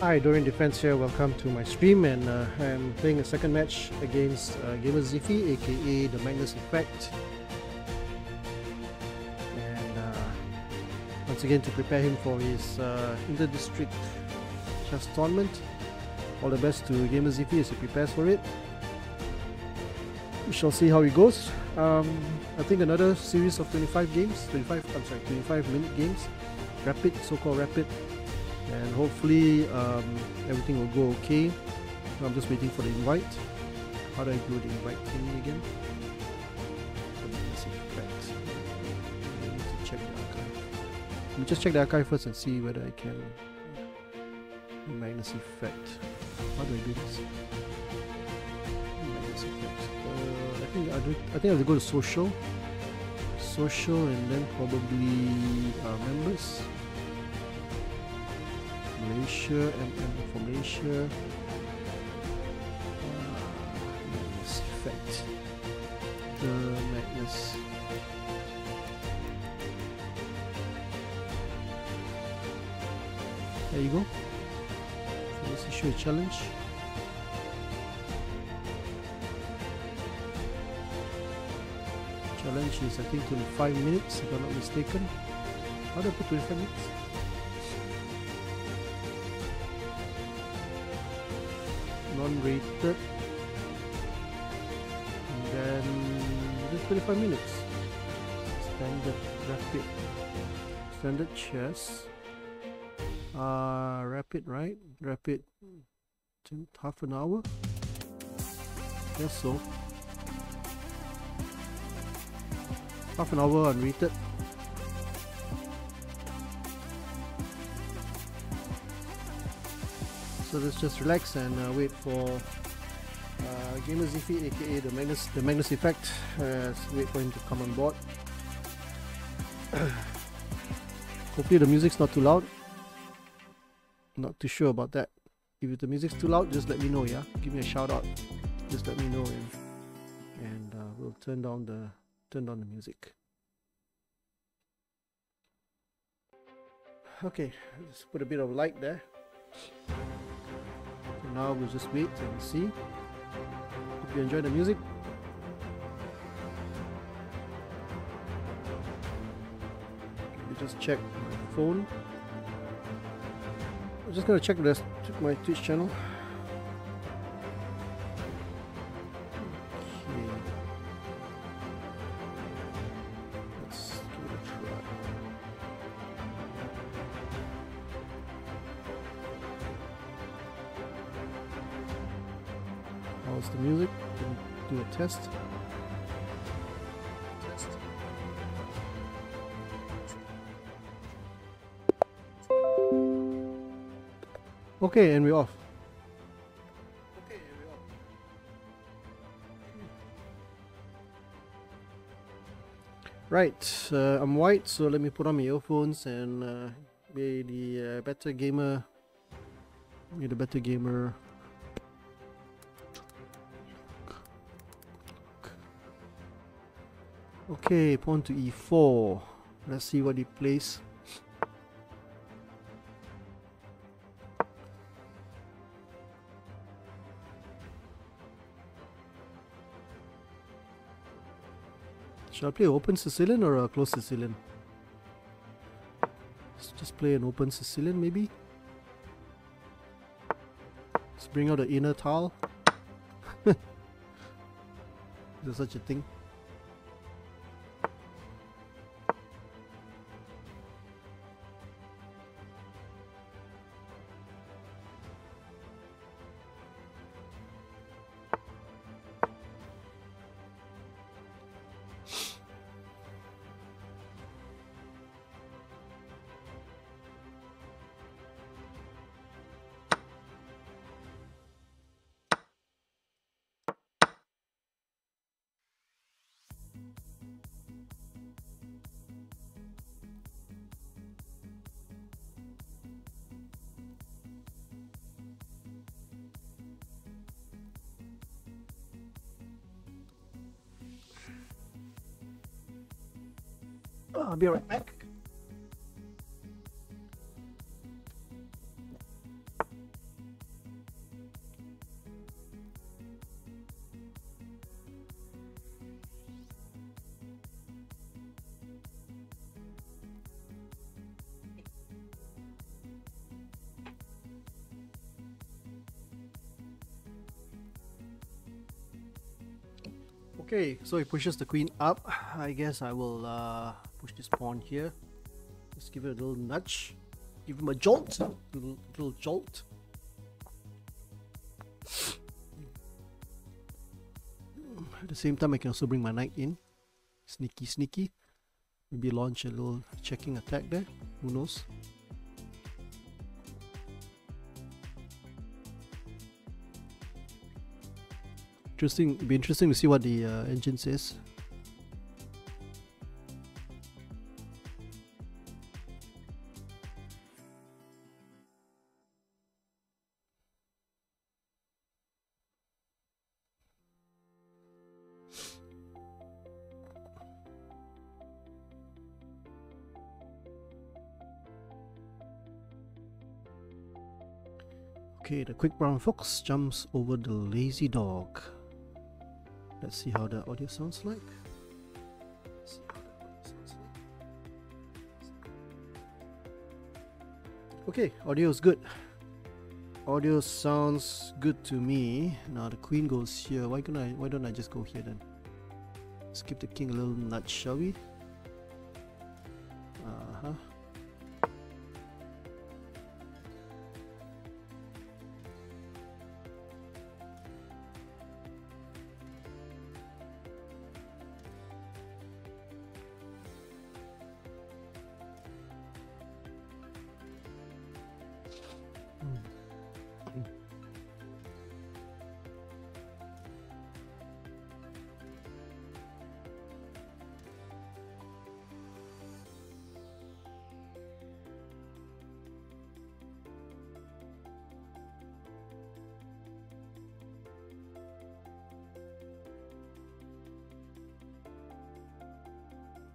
Hi, Dorian Defense here. Welcome to my stream, and I'm playing a second match against Gamerzephy, aka the Magnus Effect. And once again, to prepare him for his inter-district chess tournament. All the best to Gamerzephy as he prepares for it. We shall see how it goes. I think another series of 25 minute games, rapid, so-called rapid. And hopefully everything will go okay. I'm just waiting for the invite. How do I do the invite thing again? I need to check the archive. Let me just check the archive first and see whether I can. Magnus Effect. How do I do this? Magnus Effect. I think I have to go to social, and then probably members. Malaysia, for Malaysia. Magnus Effect. The Magnus. There you go. So let's issue a challenge. Challenge is, I think, 25 minutes, if I'm not mistaken. How do I put 25 minutes? Non-rated, and then just 25 minutes. Standard rapid, standard chess. Rapid, right? Rapid, half an hour. Guess so. Half an hour unrated. So let's just relax and wait for Gamerzephy, aka the Magnus Effect. Let's wait for him to come on board. Hopefully the music's not too loud. Not too sure about that. If the music's too loud, just let me know. Yeah, give me a shout out. Just let me know, and we'll turn down the music. Okay, let's put a bit of light there. Now we'll just wait and see. Hope you enjoy the music. Let me just check my phone. I'm just gonna check my Twitch channel. Okay. Let's give it a try. How's the music? Do a test. Okay, and we're off. Right, I'm white, so let me put on my earphones and be the better gamer. Be the better gamer. Okay, pawn to e4. Let's see what he plays. Shall I play open Sicilian or a closed Sicilian? Let's just play an open Sicilian maybe. Let's bring out the inner tile. Is there such a thing? I'll be right back. Okay, so he pushes the queen up. I guess I will push this pawn here. Just give it a little nudge. Give him a jolt. Little jolt. At the same time, I can also bring my knight in. Sneaky, sneaky. Maybe launch a little checking attack there. Who knows? Interesting. It'd be interesting to see what the engine says. Okay, the quick brown fox jumps over the lazy dog. Let's see how the audio sounds like. Okay, audio is good. Audio sounds good to me. Now the queen goes here. Why don't I just go here then? Let's give the king a little nudge, shall we?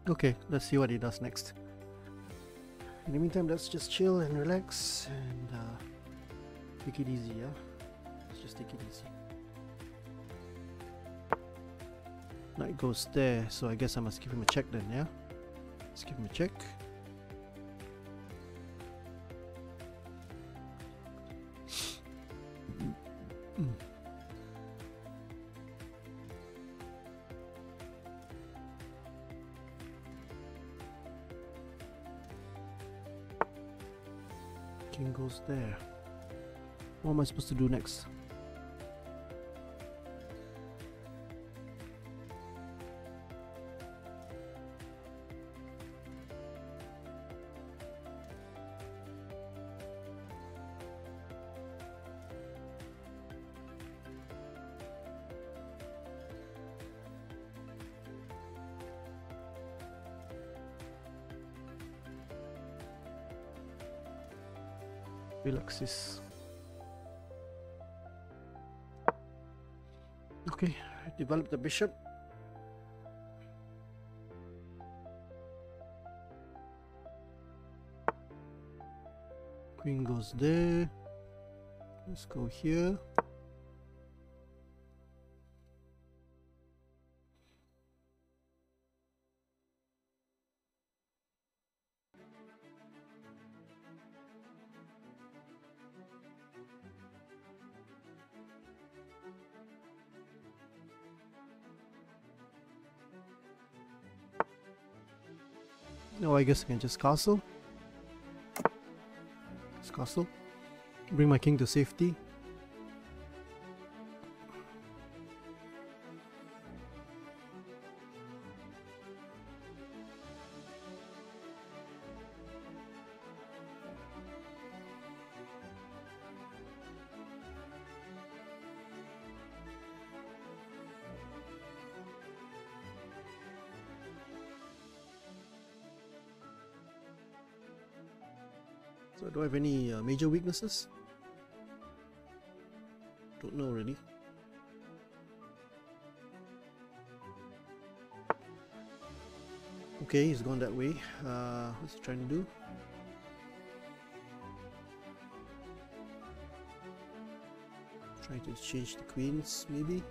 Okay, let's see what he does next. In the meantime, let's just chill and relax and take it easy, yeah? Let's just take it easy. Knight goes there, so I guess I must give him a check then, yeah? Let's give him a check. King goes there. What am I supposed to do next? Relaxes. Okay, develop the bishop. Queen goes there. Let's go here. No, I guess I can just castle. Just castle. Bring my king to safety. So do I have any major weaknesses? Don't know really. Okay, he's gone that way. What's he trying to do? Trying to exchange the queens, maybe?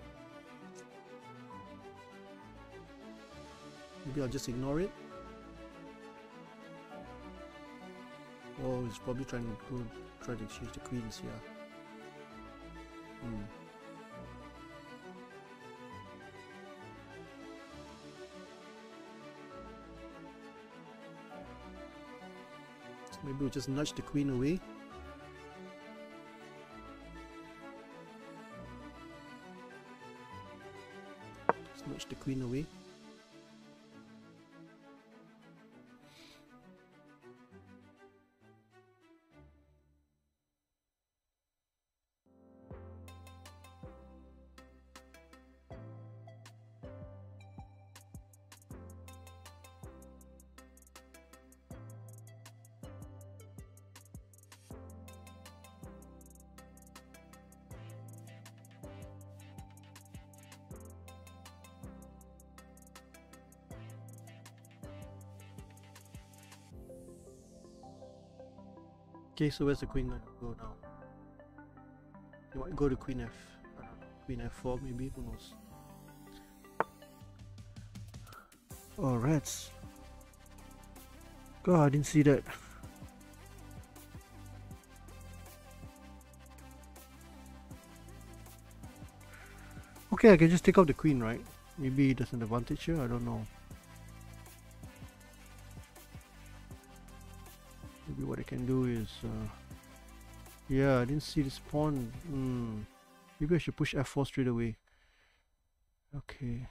Maybe I'll just ignore it. Oh, he's probably trying to try to exchange the queens here. So maybe we'll just nudge the queen away. Just nudge the queen away. Okay, so where's the queen gonna go now? You might go to queen f, queen f4 maybe, who knows? Oh, rats. God, I didn't see that. Okay, I can just take out the queen, right? Maybe there's an advantage here, I don't know. Maybe what I can do is, yeah, I didn't see this pawn. Maybe I should push f4 straight away. Okay.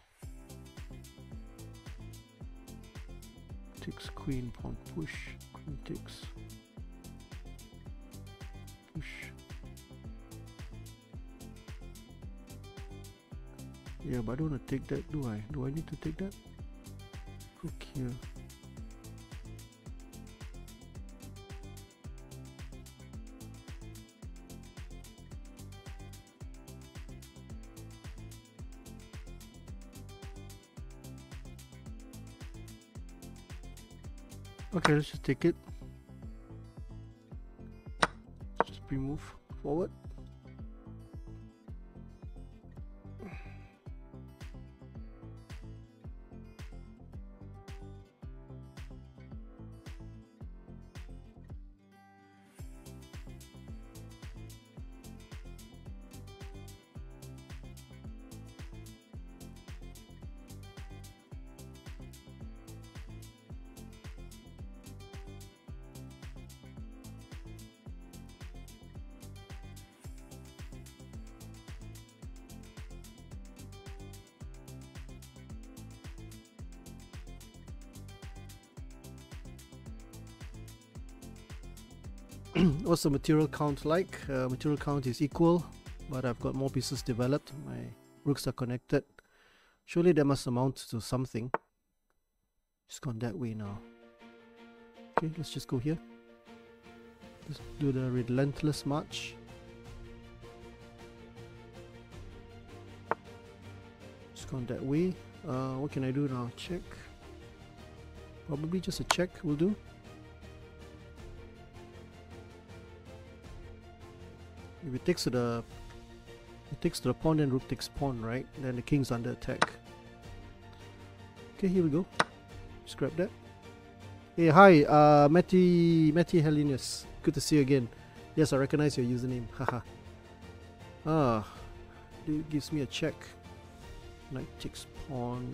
Takes queen, pawn push, queen takes. Push. Yeah, but I don't want to take that, do I? Do I need to take that? Rook here. Okay, let's just take it. Just pre-move forward. What's the material count like? Material count is equal, but I've got more pieces developed. My rooks are connected. Surely that must amount to something. Just gone that way now. Okay, let's just go here. Let's do the relentless march. Just gone that way. What can I do now? Check. Probably just a check will do. If it takes to the pawn, then rook takes pawn, right? Then the king's under attack. Okay, here we go. Just grab that. Hey, hi, Matty Helinus. Good to see you again. Yes, I recognize your username. Haha. It gives me a check. Knight takes pawn.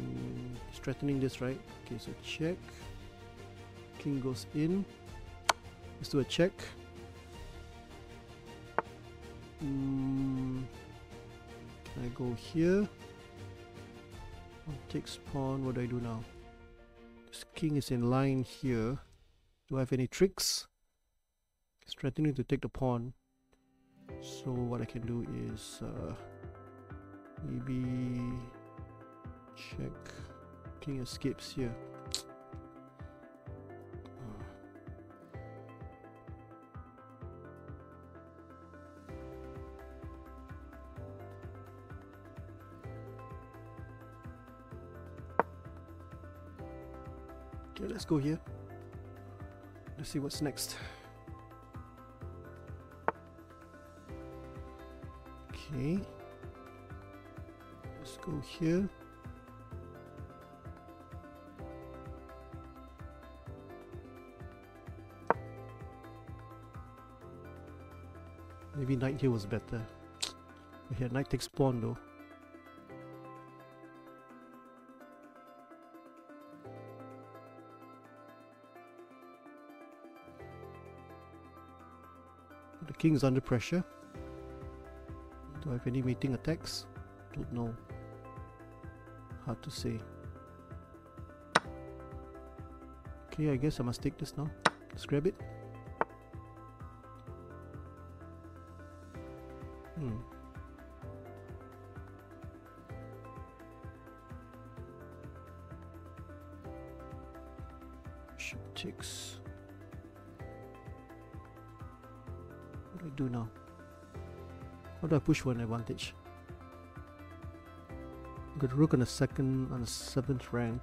It's threatening this, right? Okay, so check. King goes in. Let's do a check. Can I go here? Pawn takes pawn. What do I do now? This king is in line here. Do I have any tricks? It's threatening to take the pawn. So what I can do is maybe check. King escapes here. Okay, let's go here. Let's see what's next. Okay. Let's go here. Maybe knight here was better. Here, knight takes pawn though. The king is under pressure. Do I have any mating attacks? Don't know. Hard to say. Okay, I guess I must take this now. Let's grab it. Bishop takes. What do I do now? How do I push for an advantage? I've got rook on the second, on the 7th rank.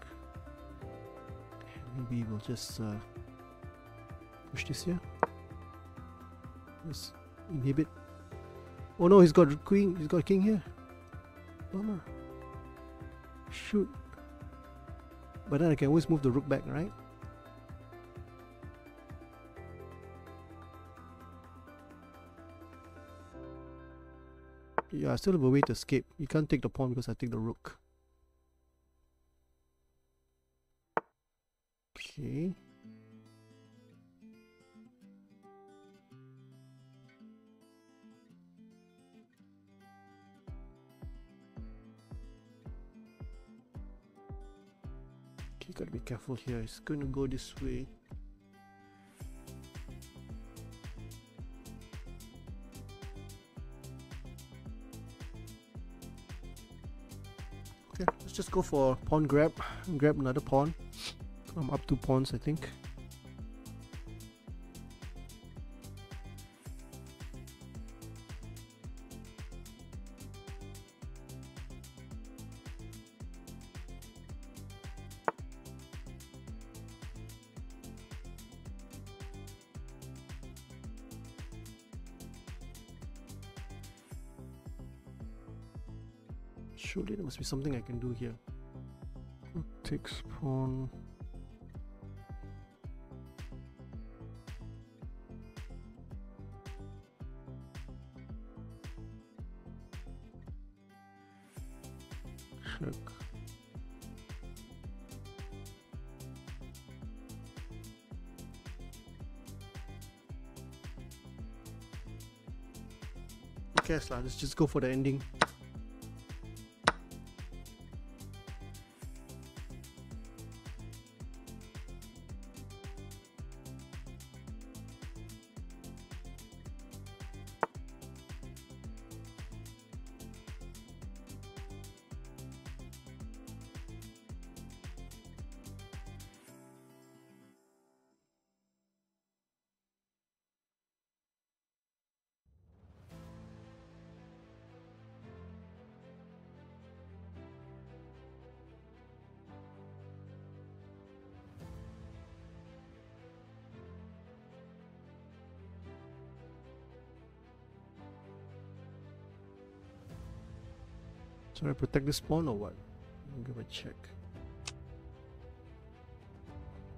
Maybe we'll just push this here. Let's inhibit. Oh no, he's got queen. He's got king here. Bummer. Shoot. But then I can always move the rook back, right? Yeah, I still have a way to escape. You can't take the pawn because I take the rook. Okay. Okay, gotta be careful here. It's going to go this way. Okay, let's just go for pawn grab and grab another pawn. I'm up 2 pawns, I think. Surely there must be something I can do here. Takes pawn. Check. Okay, let's just go for the ending. Should I protect this pawn or what? I'll give a check.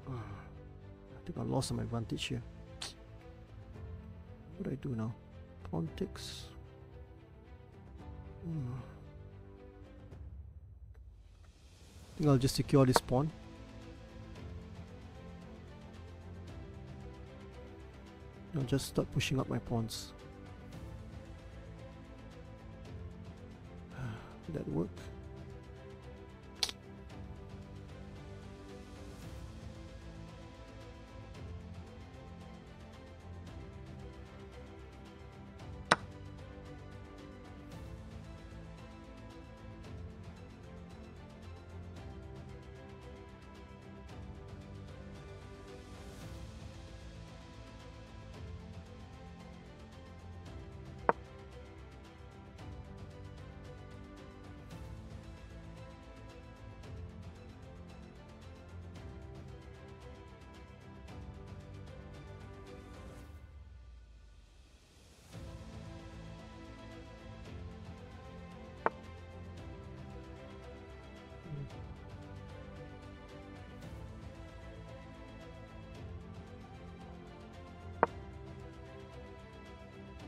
I think I lost some advantage here. What do I do now? Pawn takes. I think I'll just secure this pawn. I'll just start pushing up my pawns. Did that work?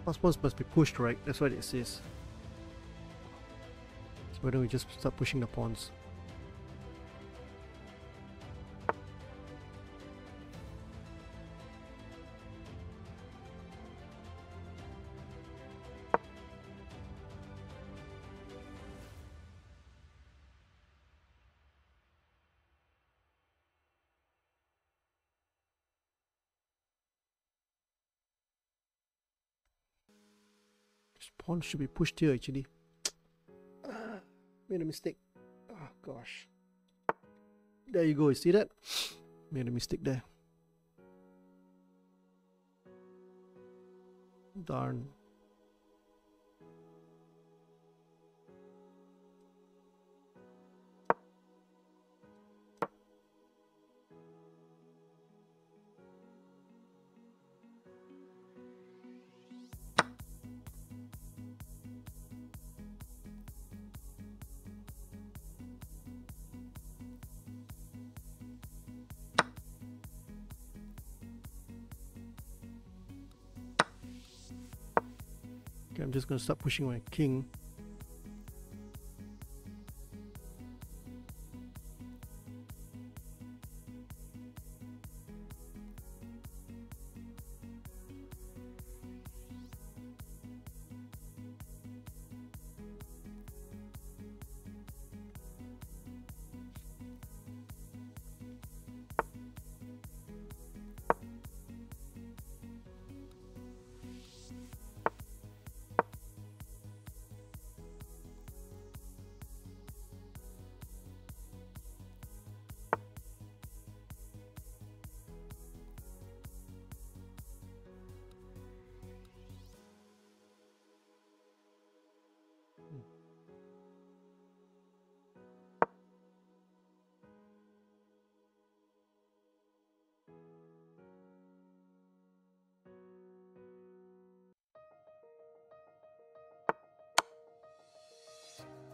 Last pawns must be pushed, right? That's what it says. So why don't we just start pushing the pawns? This pawn should be pushed here actually. Made a mistake. Oh gosh. There you go, you see that? Made a mistake there. Darn. Okay, I'm just going to start pushing my king.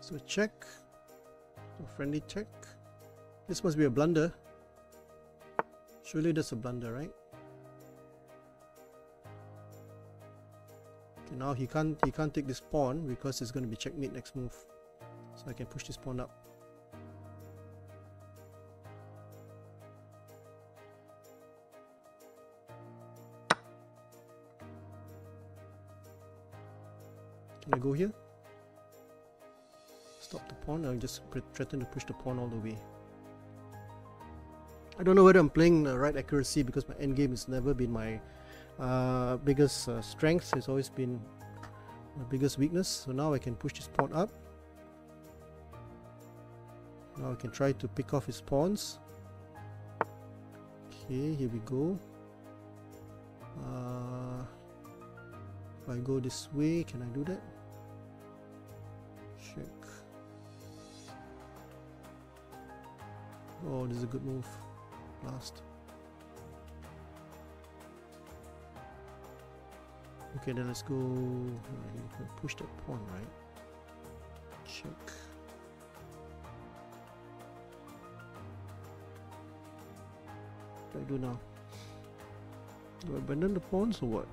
So check, so friendly check. This must be a blunder. Surely that's a blunder, right? Okay, now he can't take this pawn because it's going to be checkmate next move. So I can push this pawn up. Can I go here? Stop the pawn. I'll just threaten to push the pawn all the way. I don't know whether I'm playing the right accuracy because my endgame has never been my biggest strength. It's always been my biggest weakness. So now I can push this pawn up. Now I can try to pick off his pawns. Okay, here we go. If I go this way, can I do that? Check. Oh, this is a good move. Last. Okay, then let's go. You can push that pawn, right? Check. What do I do now? Do I abandon the pawns or what?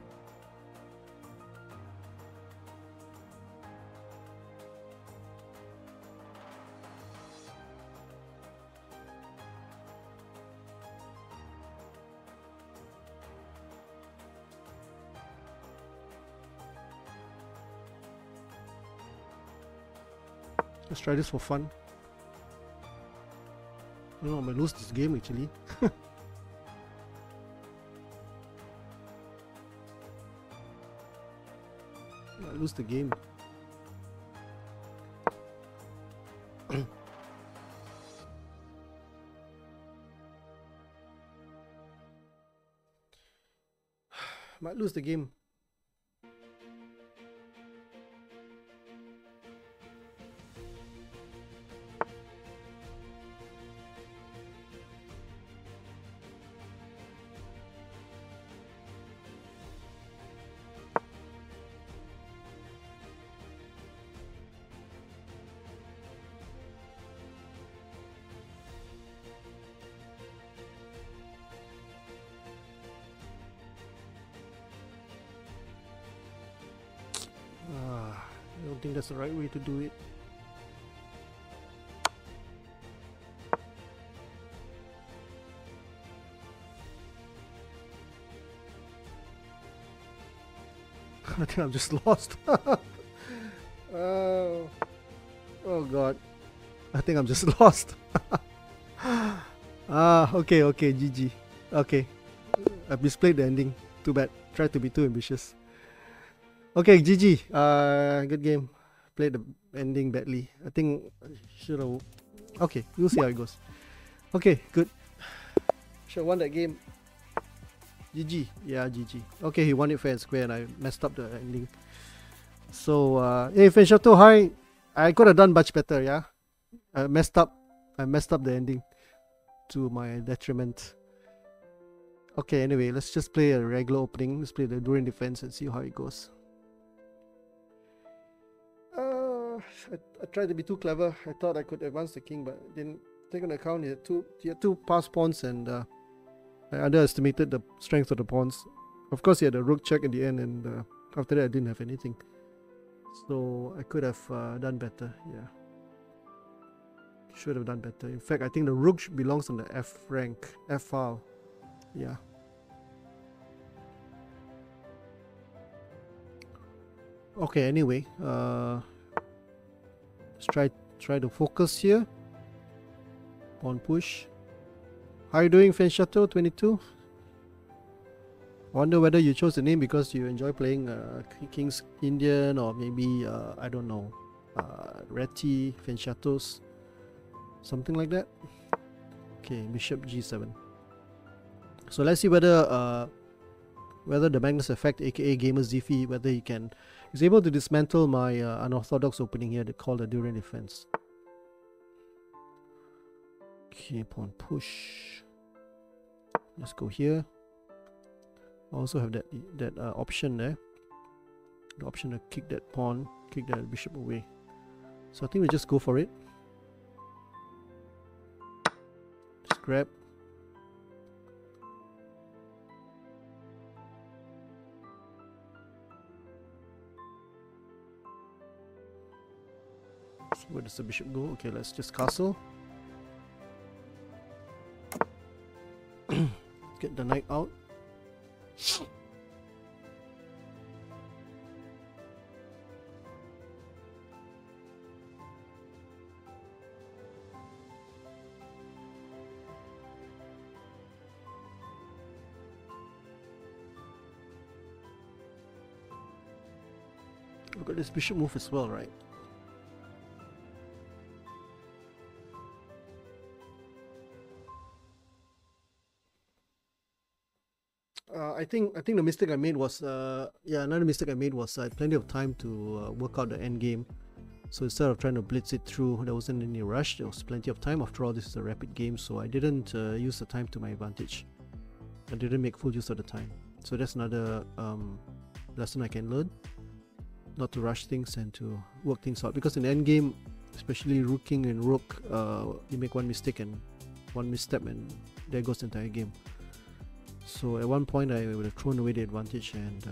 Let's try this for fun. I don't know, I might lose this game actually. I might lose the game. Might lose the game. don't think that's the right way to do it. I think I'm just lost. Oh god. I think I'm just lost. Okay, GG. Okay. I've misplayed the ending. Too bad. Tried to be too ambitious. Okay, GG. Good game. Played the ending badly. I think I should have. Okay, we'll see how it goes. Okay, good. Should have won that game. GG. Yeah, GG. Okay, he won it fair and square and I messed up the ending. So, hey, Fenshato, hi. I could have done much better, yeah? I messed up the ending to my detriment. Okay, anyway, let's just play a regular opening. Let's play the Enduring Defense and see how it goes. I tried to be too clever. I thought I could advance the king, but didn't take into account he had two pass pawns and I underestimated the strength of the pawns. Of course, he had a rook check at the end, and after that, I didn't have anything. So I could have done better. Yeah, should have done better. In fact, I think the rook belongs on the F rank, F file. Yeah. Okay. Anyway, let's try to focus here. Pawn push. How are you doing, Fenshato 22? Wonder whether you chose the name because you enjoy playing King's Indian, or maybe I don't know, Reti, Fenshatos, something like that. Okay, Bishop G7. So let's see whether the Magnus effect, aka Gamerzephy, whether he's able to dismantle my unorthodox opening here called the Enduring Defense. Okay, pawn push. Let's go here. I also have that option there. The option to kick that pawn, kick that bishop away. So I think we just go for it. Just grab. So where does the bishop go? Okay, let's just castle. Get the knight out. We've got this bishop move as well, right? I think the mistake I made was another mistake I made was I had plenty of time to work out the end game. So instead of trying to blitz it through, there wasn't any rush. There was plenty of time. After all, this is a rapid game, so I didn't use the time to my advantage. I didn't make full use of the time. So that's another lesson I can learn. Not to rush things and to work things out. Because in the end game, especially rook king and rook, you make one mistake and one misstep, and there goes the entire game. So at one point I would have thrown away the advantage and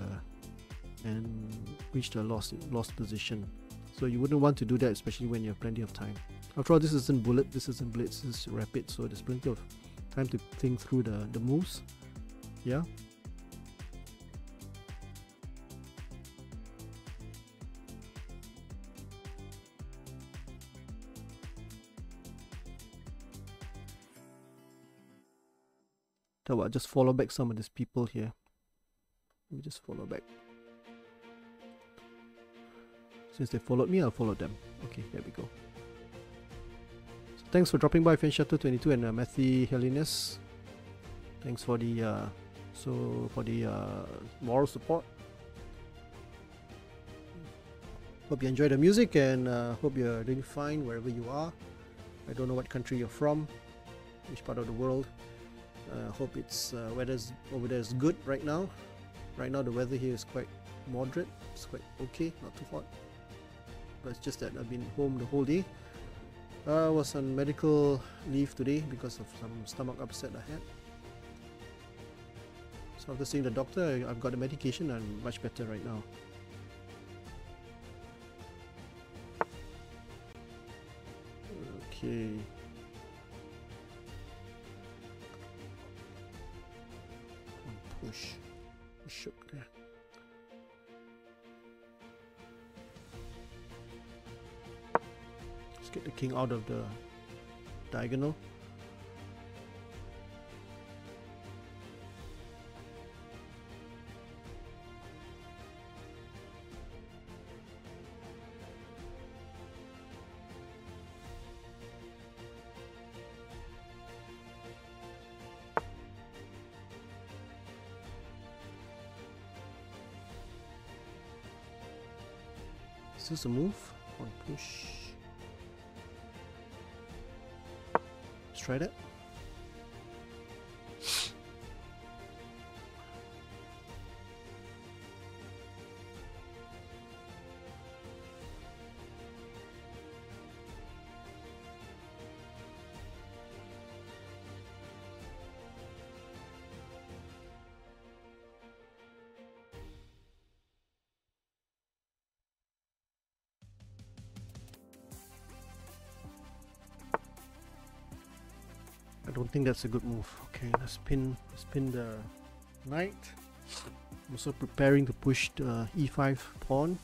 reached a lost position. So you wouldn't want to do that, especially when you have plenty of time. After all, this isn't bullet, this isn't blitz, this is rapid, so there's plenty of time to think through the moves. Yeah. So I'll just follow back some of these people here. Let me just follow back. Since they followed me, I'll follow them. Okay, there we go. So thanks for dropping by, Fenshato22 and Matthew Helinus. Thanks for the moral support. Hope you enjoy the music, and hope you're doing fine wherever you are. I don't know what country you're from, which part of the world. Hope it's weather's over there is good right now. Right now the weather here is quite moderate. It's quite okay, not too hot. But it's just that I've been home the whole day. I was on medical leave today because of some stomach upset I had. So after seeing the doctor, I've got the medication and I'm much better right now. Okay. Push. Bishop there. Let's get the king out of the diagonal. Is this a move? One push. Let's try that. I don't think that's a good move. Okay, let's pin the knight. I'm also preparing to push the e5 pawn.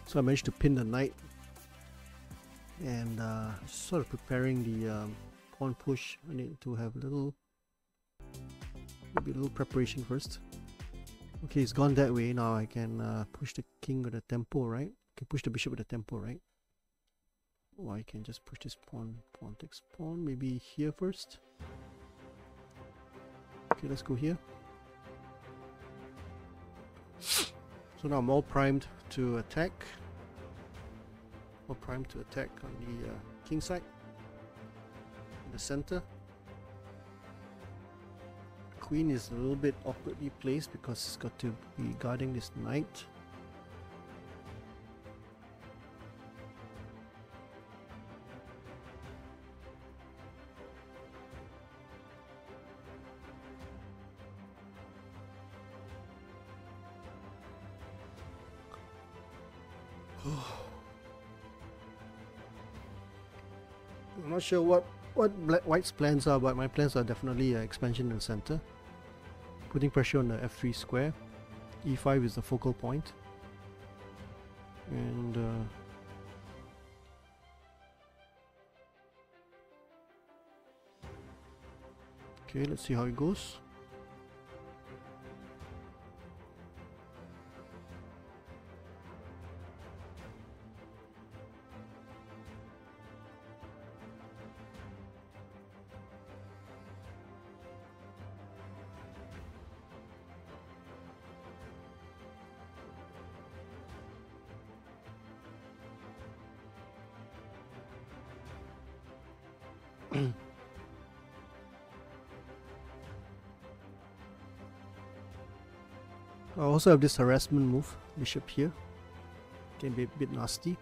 So I managed to pin the knight, and sort of preparing the pawn push. I need to have maybe a little preparation first. Okay, it's gone that way. Now I can push the king with a tempo, right? I can push the bishop with a tempo, right? Or I can just push this pawn. Pawn takes pawn. Maybe here first. Okay, let's go here. So now I'm all primed to attack. All primed to attack on the king side. In the center. Queen is a little bit awkwardly placed because it's got to be guarding this knight. I'm not sure what White's plans are, but my plans are definitely expansion in the center. Putting pressure on the f3 square. e5 is the focal point. And okay, let's see how it goes. I also have this harassment move, bishop here. Can be a bit nasty.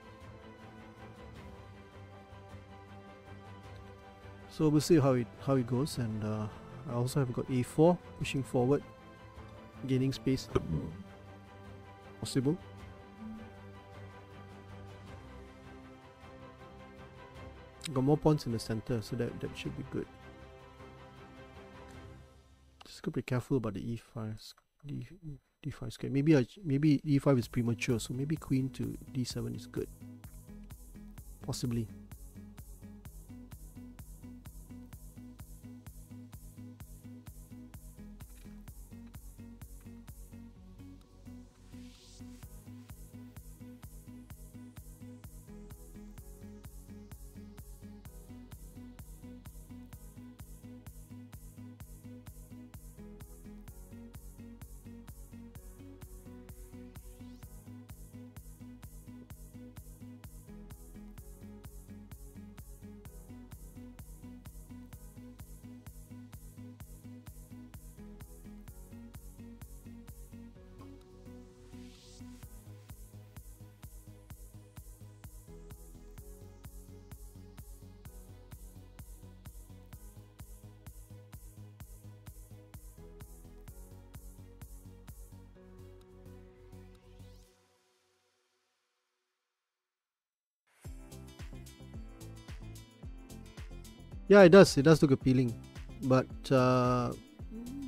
So we'll see how it goes, and I also have got a4 pushing forward, gaining space possible. Got more pawns in the center, so that should be good. Just gotta be careful about the e5. D5 square. Maybe e5 is premature, so maybe queen to d7 is good. Possibly. Yeah, it does. It does look appealing, but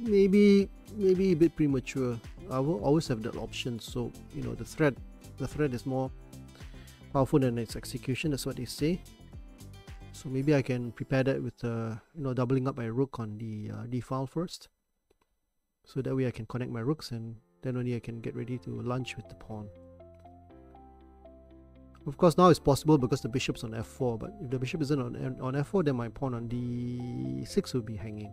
maybe a bit premature. I will always have that option. So you know, the threat is more powerful than its execution. That's what they say. So maybe I can prepare that with doubling up my rook on the d file first. So that way I can connect my rooks, and then only I can get ready to launch with the pawn. Of course, now it's possible because the bishop's on f4, but if the bishop isn't on f4, then my pawn on d6 will be hanging.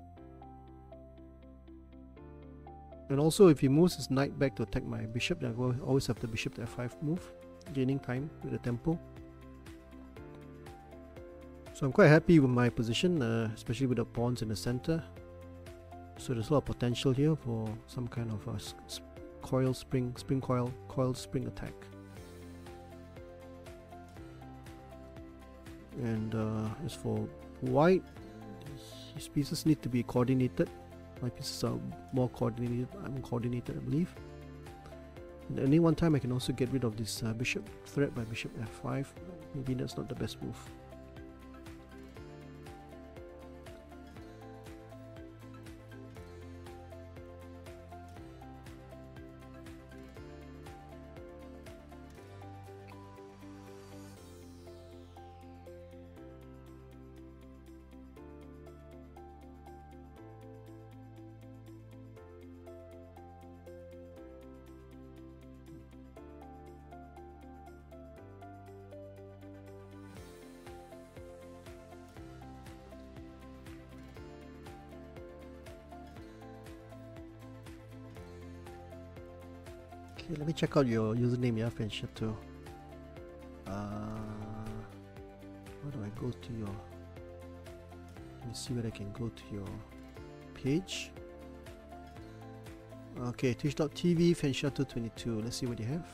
And also, if he moves his knight back to attack my bishop, then I will always have the bishop to f5 move, gaining time with the tempo. So I'm quite happy with my position, especially with the pawns in the center. So there's a lot of potential here for some kind of coil spring attack. And as for white, his pieces need to be coordinated. My pieces are more coordinated. I'm coordinated, I believe. And at any one time, I can also get rid of this bishop threat by bishop f5. Maybe that's not the best move. Okay, let me check out your username, yeah, Fenshato. How do I go to your... Let me see where I can go to your page. Okay, twitch.tv, Fenshato22. Let's see what you have.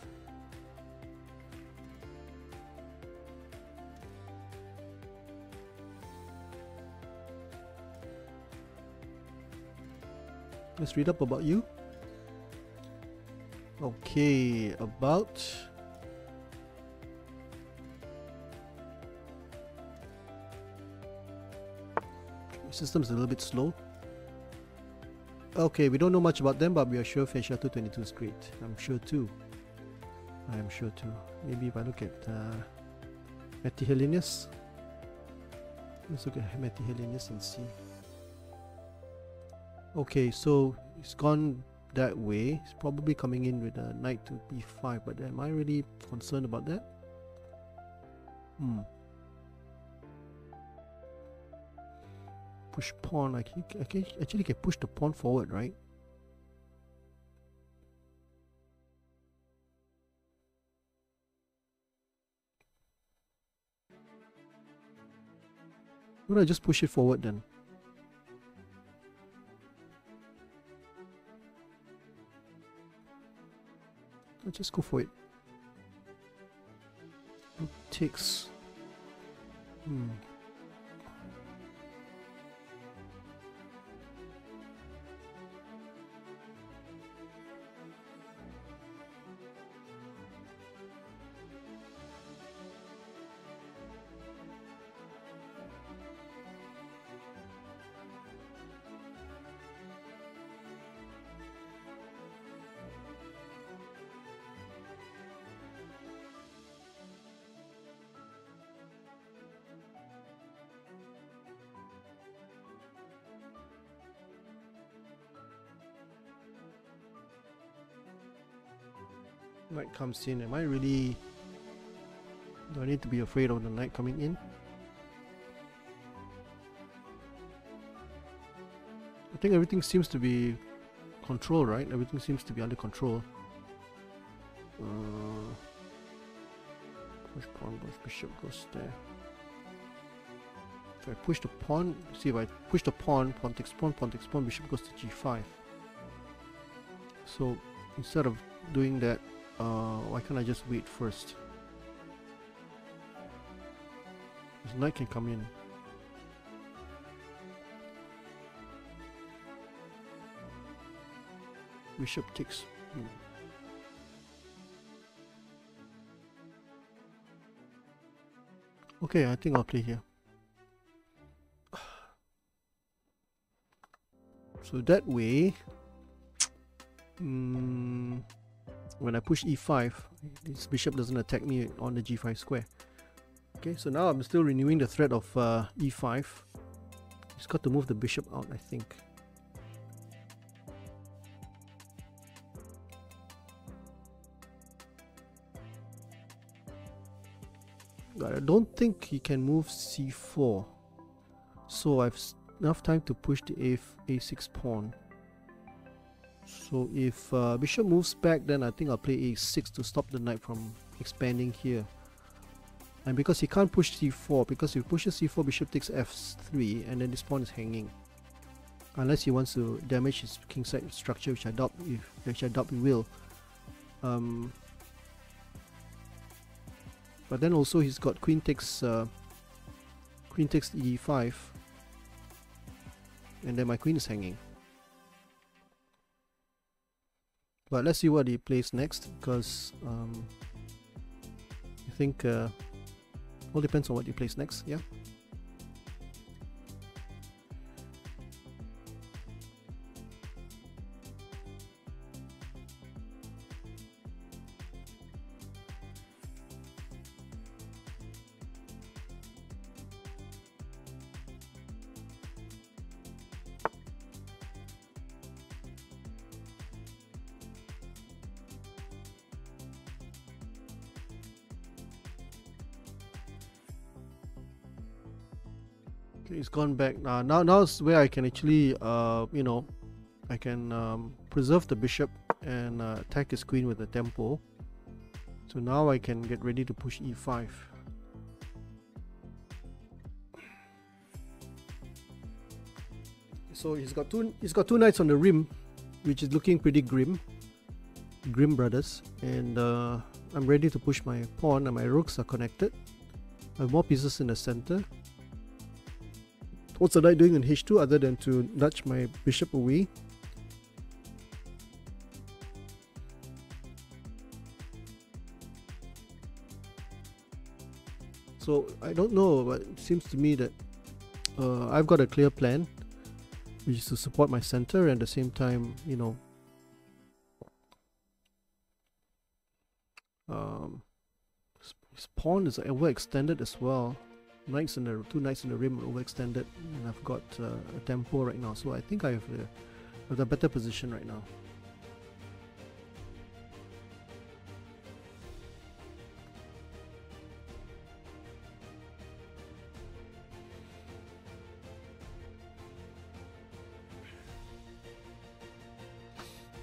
Let's read up about you. Okay, about... The system's a little bit slow. Okay, we don't know much about them, but we are sure Fenshato22 is great. I'm sure too. I am sure too. Maybe if I look at Matty Helenius. Let's look at Matty Helenius and see. Okay, so it's gone that way. It's probably coming in with a knight to b5, but am I really concerned about that? Push pawn. I actually can push the pawn forward, right? Why don't I just push it forward then? Let's just go for it. Rook takes. Knight comes in. Am I really... Do I need to be afraid of the knight coming in? I think everything seems to be controlled, right? Everything seems to be under control. Push pawn, push bishop goes there. If I push the pawn, see if I push the pawn, pawn takes pawn, bishop goes to g5. So instead of doing that, why can't I just wait first? This knight can come in. Bishop takes. Okay, I think I'll play here. So that way, when I push e5, this bishop doesn't attack me on the g5 square. Okay, so now I'm still renewing the threat of e5. He's got to move the bishop out, I think. But I don't think he can move c4. So I've enough time to push the a6 pawn. So if bishop moves back, then I think I'll play a6 to stop the knight from expanding here. And because he can't push c4, because if he pushes c4, bishop takes f3, and then this pawn is hanging. Unless he wants to damage his kingside structure, which I doubt he will. But then also he's got queen takes e5, and then my queen is hanging. But let's see what he plays next, because I think all depends on what he plays next. Yeah. He's gone back now. Now's where I can actually, you know, I can preserve the bishop and attack his queen with the tempo. So now I can get ready to push e5. So he's got two knights on the rim, which is looking pretty grim. Grim brothers, and I'm ready to push my pawn, and my rooks are connected. I have more pieces in the center. What's the knight doing in h2 other than to nudge my bishop away? So I don't know, but it seems to me that I've got a clear plan, which is to support my center and at the same time, you know, his pawn is overextended as well. Two knights in the rim are overextended, and I've got a tempo right now, so I think I have a better position right now.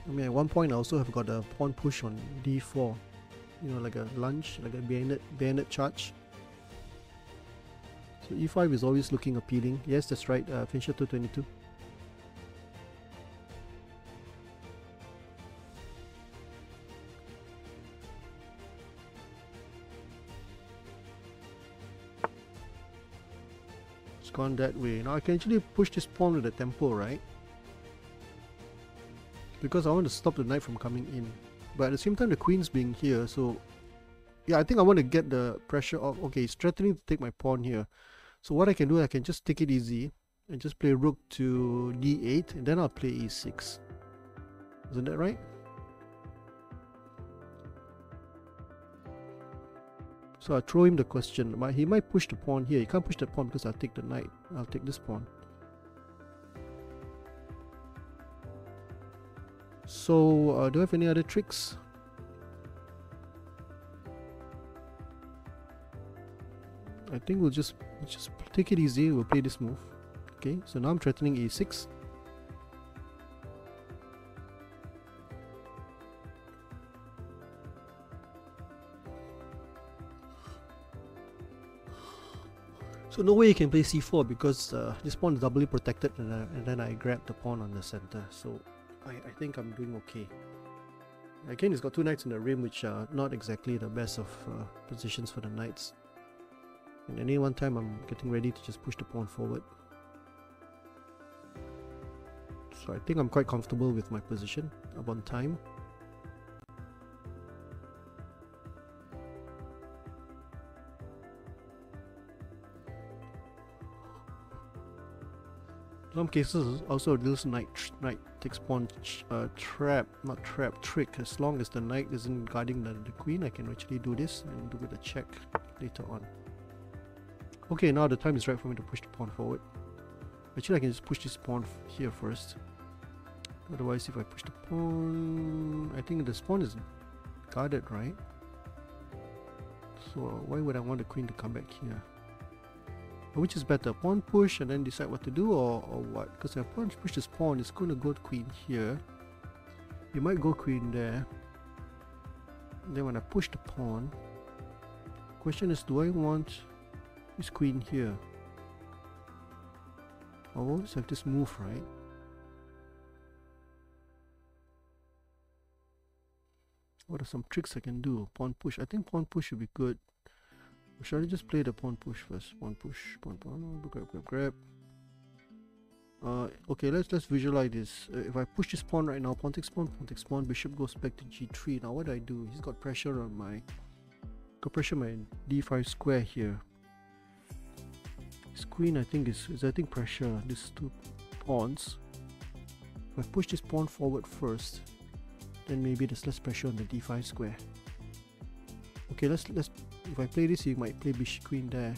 I mean, at one point I also have got a pawn push on d4, you know, like a lunge, like a bayonet charge. So e5 is always looking appealing. Yes, that's right, finisher 222. It's gone that way. Now I can actually push this pawn with the tempo, right? Because I want to stop the knight from coming in. But at the same time the queen's being here, so yeah, I think I want to get the pressure off. Okay, he's threatening to take my pawn here. So what I can do, I can just take it easy and just play rook to d8, and then I'll play e6. Isn't that right? So I'll throw him the question. He might push the pawn here. He can't push the pawn because I'll take the knight. I'll take this pawn. So do I have any other tricks? I think we'll just take it easy. We'll play this move. Okay, so now I'm threatening a6. So no way you can play c4 because this pawn is doubly protected, and then I grab the pawn on the center. So I think I'm doing okay. Again, he's got two knights in the rim, which are not exactly the best of positions for the knights. And any one time I'm getting ready to just push the pawn forward. So I think I'm quite comfortable with my position upon time. Some cases also deals knight takes pawn trick. As long as the knight isn't guarding the queen, I can actually do this and do with a check later on. Okay, now the time is right for me to push the pawn forward. Actually, I can just push this pawn here first. Otherwise, if I push the pawn, I think this pawn is guarded, right? So why would I want the queen to come back here? Which is better, pawn push and then decide what to do, or what? Because if I pawn push this pawn, it's going to go queen here. You might go queen there. Then when I push the pawn, question is, do I want this queen here? I always have this move, right? What are some tricks I can do? Pawn push. I think pawn push should be good. Or should I just play the pawn push first? Pawn push, pawn, grab. Okay, let's visualize this. If I push this pawn right now, pawn takes pawn, bishop goes back to g3. Now what do I do? He's got pressure on my d5 square here. His queen, I think is pressure. These two pawns. If I push this pawn forward first, then maybe there's less pressure on the d5 square. Okay, let's. If I play this, you might play bishop queen there.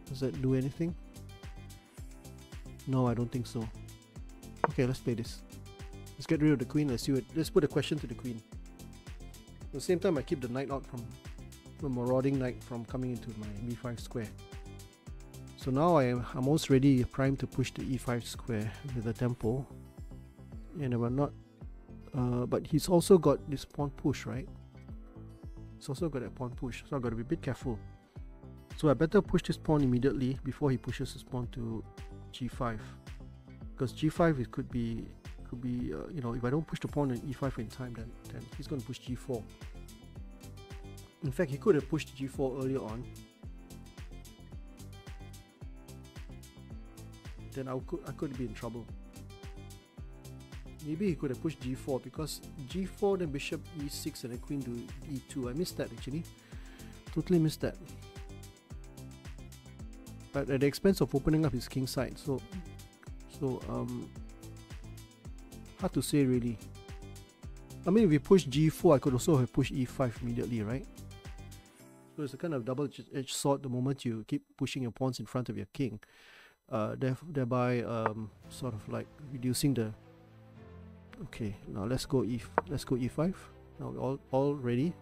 Does that do anything? No, I don't think so. Okay, let's play this. Let's get rid of the queen. Let's put a question to the queen. At the same time, I keep the knight out from the marauding knight from coming into my b5 square. So now I'm almost ready, primed to push the e5 square with the tempo. And I'm not. But he's also got this pawn push, right? He's also got that pawn push, so I've got to be a bit careful. So I better push this pawn immediately before he pushes his pawn to g5, because g5 it could be you know, if I don't push the pawn in e5 in time, then he's going to push g4. In fact, he could have pushed g4 earlier on. Then I could be in trouble. Maybe he could have pushed g4, because g4, then bishop e6 and then queen to e2. I missed that actually. Totally missed that. But at the expense of opening up his king side. So hard to say really. I mean, if we push g4, I could also have pushed e5 immediately, right? So it's a kind of double-edged sword the moment you keep pushing your pawns in front of your king. Thereby sort of like reducing the. Okay, now let's go e5. Now we're all ready.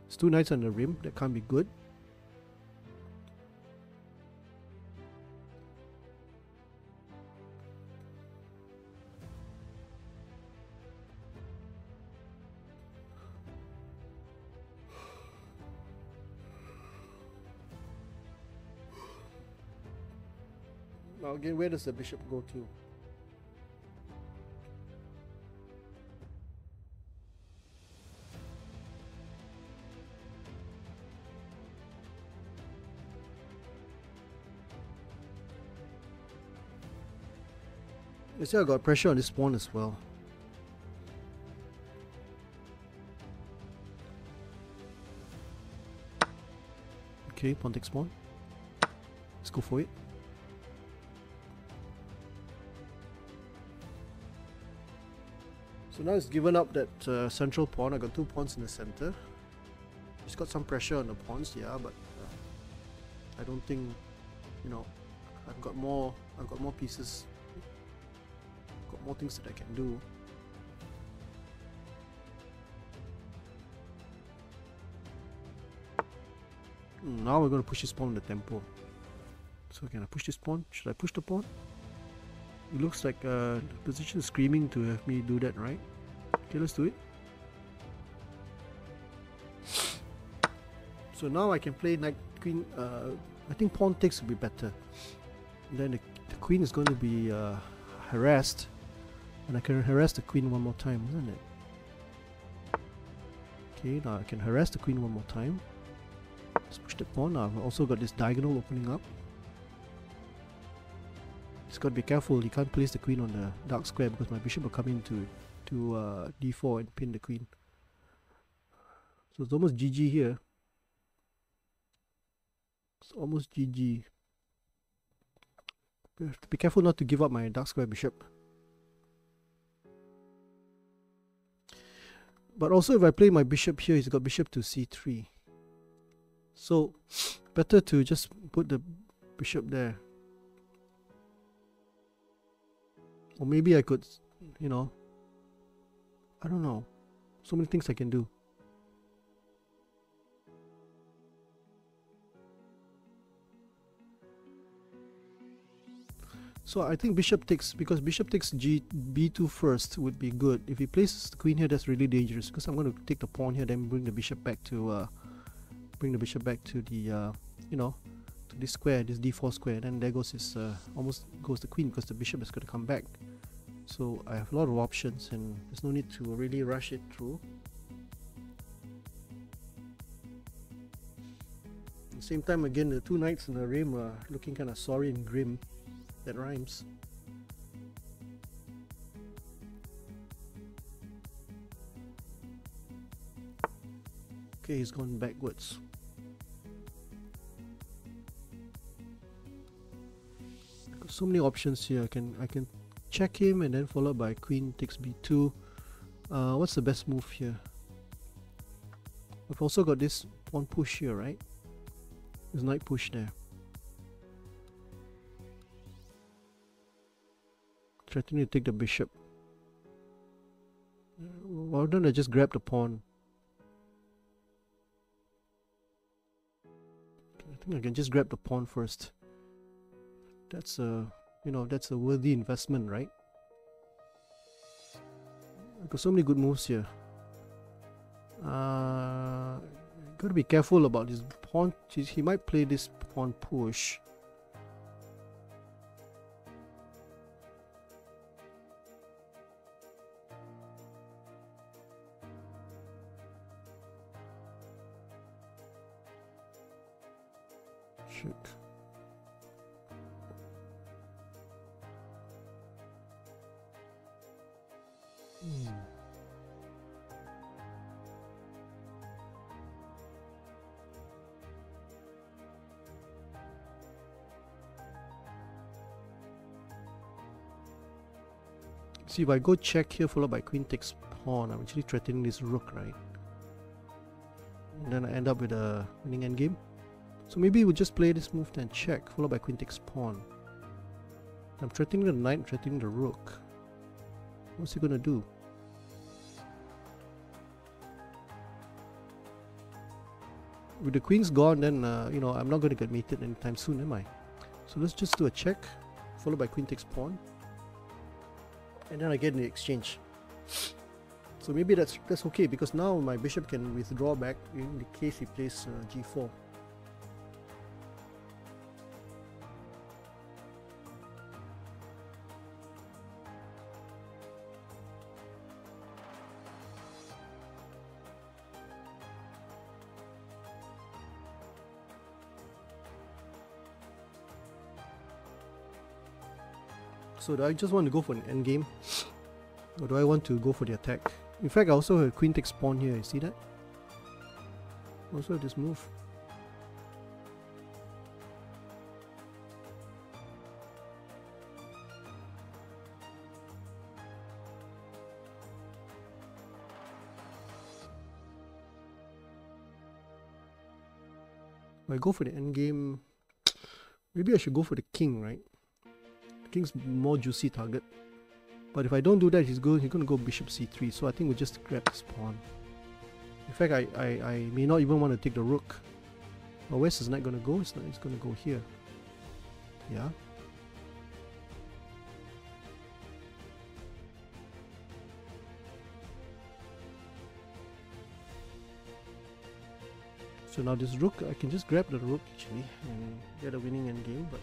It's two knights on the rim. That can't be good. Now again, where does the bishop go to? You see, I got pressure on this pawn as well. Okay, pawn takes pawn. Let's go for it. So now it's given up that central pawn. I got two pawns in the center. It's got some pressure on the pawns, yeah, but I don't think, you know, I've got more pieces. Got more things that I can do. Now we're going to push this pawn in the tempo. So can I push this pawn? Should I push the pawn? It looks like the position is screaming to have me do that, right? Okay, let's do it. So now I can play knight queen. I think pawn takes will be better. And then the queen is going to be harassed, and I can harass the queen one more time, isn't it? Okay, now I can harass the queen one more time. Let's push the pawn. Now I've also got this diagonal opening up. Just got to be careful. You can't place the queen on the dark square because my bishop will come in to d4 and pin the queen. So it's almost GG here. It's almost GG. I have to be careful not to give up my dark square bishop. But also if I play my bishop here, he's got bishop to c3. So better to just put the bishop there. Or maybe I could, you know, I don't know. So many things I can do. So I think bishop takes, because bishop takes b2 first would be good. If he places the queen here, that's really dangerous, because I'm going to take the pawn here, then bring the bishop back to the you know, to this square, this d4 square. Then there goes his almost goes the queen, because the bishop is going to come back. So I have a lot of options, and there's no need to really rush it through. At the same time, again, the two knights in the reign are looking kind of sorry and grim. That rhymes. Okay, he's gone backwards. I've got so many options here. I can check him and then followed by queen takes b2. What's the best move here? We've also got this pawn push here, right? There's knight push there. Threatening to take the bishop. Why don't I just grab the pawn? I think I can just grab the pawn first. That's a, you know, that's a worthy investment, right? I've got so many good moves here. Gotta be careful about this pawn. He might play this pawn push. Shoot. See, if I go check here followed by queen takes pawn, I'm actually threatening this rook, right? And then I end up with a winning endgame. So maybe we'll just play this move then check, followed by queen takes pawn. I'm threatening the knight, threatening the rook. What's he gonna do? With the queen's gone, then you know, I'm not going to get mated anytime soon, am I? So let's just do a check, followed by queen takes pawn, and then I get the exchange. So maybe that's okay, because now my bishop can withdraw back in the case he plays g4. So do I just want to go for an endgame, or do I want to go for the attack? In fact, I also have queen takes pawn here, you see that? I also have this move. If I go for the endgame, maybe I should go for the king, right? King's more juicy target, but if I don't do that, he's going to go bishop c3. So I think we'll just grab this pawn. In fact, I may not even want to take the rook. But where's his knight going to go? His knight is going to go here. Yeah. So now this rook, I can just grab the rook actually and get a winning endgame, but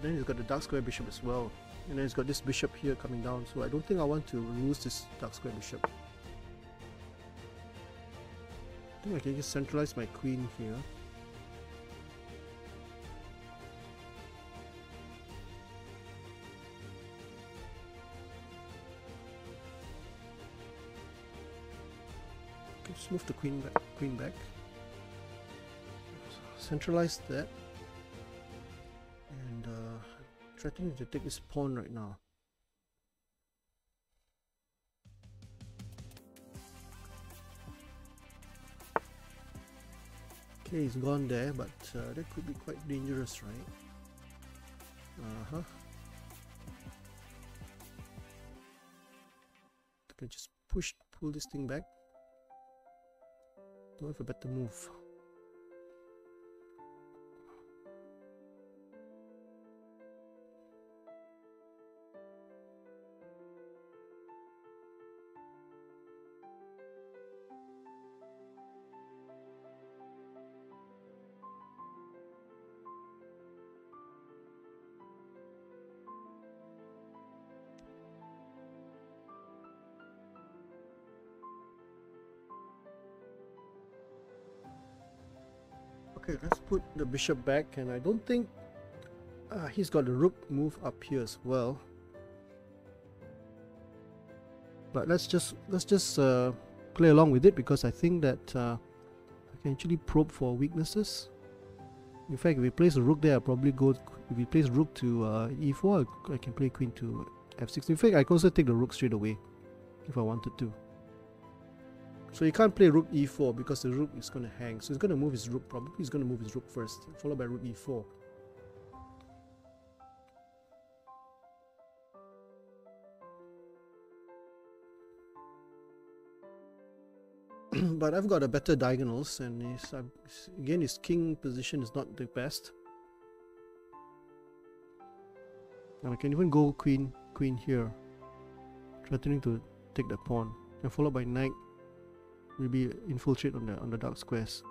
then he's got the dark square bishop as well, and then he's got this bishop here coming down, so I don't think I want to lose this dark square bishop. I think I can just centralize my queen here. Okay, just move the queen back. Centralize that. And threatening to take this pawn right now. Okay, he's gone there, but that could be quite dangerous, right? I can just pull this thing back. Don't have a better move. Okay, let's put the bishop back, and I don't think he's got the rook move up here as well. But let's just play along with it, because I think that I can actually probe for weaknesses. In fact, if he plays a rook there, I'll probably go. If he plays rook to e4, I can play queen to f6. In fact, I can also take the rook straight away if I wanted to. So you can't play rook e4 because the rook is going to hang. So he's going to move his rook, probably he's going to move his rook first, followed by rook e4. But I've got a better diagonals, and again his king position is not the best. And I can even go queen here, threatening to take the pawn, and followed by knight. Maybe infiltrate on the dark squares,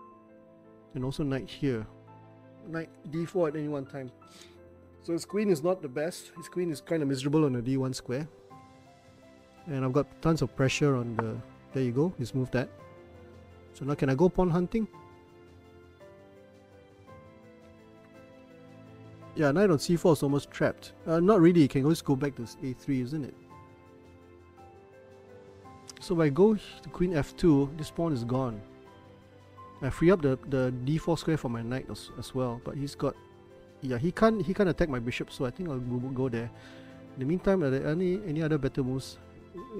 and also knight here, knight d4 at any one time. So his queen is not the best. His queen is kind of miserable on the d1 square, and I've got tons of pressure on the. There you go. He's moved that. So now can I go pawn hunting? Yeah, knight on c4 is almost trapped. Not really. You can always go back to a3, isn't it? So if I go to queen f2, this pawn is gone. I free up the d4 square for my knight as well, but he's got, yeah, he can't attack my bishop, so I think I'll go there. In the meantime, are there any other better moves?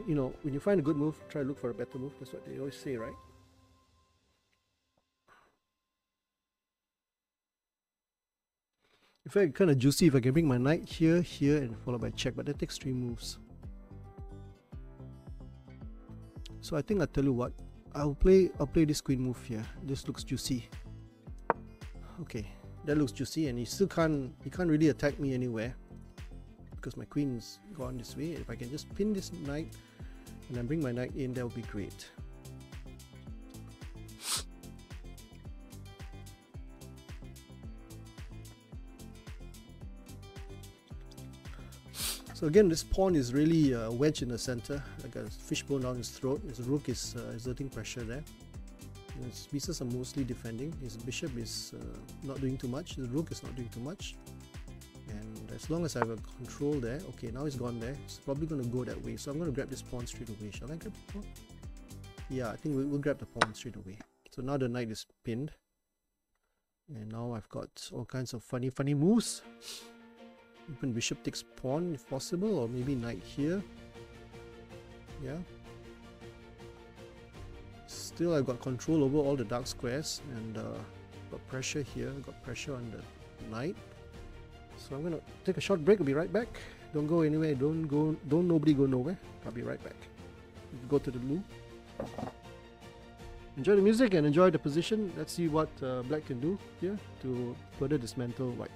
You know, when you find a good move, try to look for a better move. That's what they always say, right? In fact, kind of juicy if I can bring my knight here, and followed by check, but that takes 3 moves. So I think I'll tell you what, I'll play this queen move here. This looks juicy. Okay, that looks juicy, and he can't really attack me anywhere because my queen's gone this way. If I can just pin this knight and then bring my knight in, that would be great. So again, this pawn is really wedged in the center, like a fishbone down his throat. His rook is exerting pressure there. His pieces are mostly defending. His bishop is not doing too much. His rook is not doing too much. And as long as I have a control there, okay, now he's gone there. It's probably going to go that way. So I'm going to grab this pawn straight away. Shall I grab the pawn? Yeah, I think we'll grab the pawn straight away. So now the knight is pinned. And now I've got all kinds of funny moves. Even bishop takes pawn if possible, or maybe knight here. Yeah. Still, I've got control over all the dark squares, and got pressure here. Got pressure on the knight. So I'm gonna take a short break. I'll be right back. Don't go anywhere. Don't nobody go nowhere. I'll be right back. Go to the loo. Enjoy the music and enjoy the position. Let's see what black can do here to further dismantle white.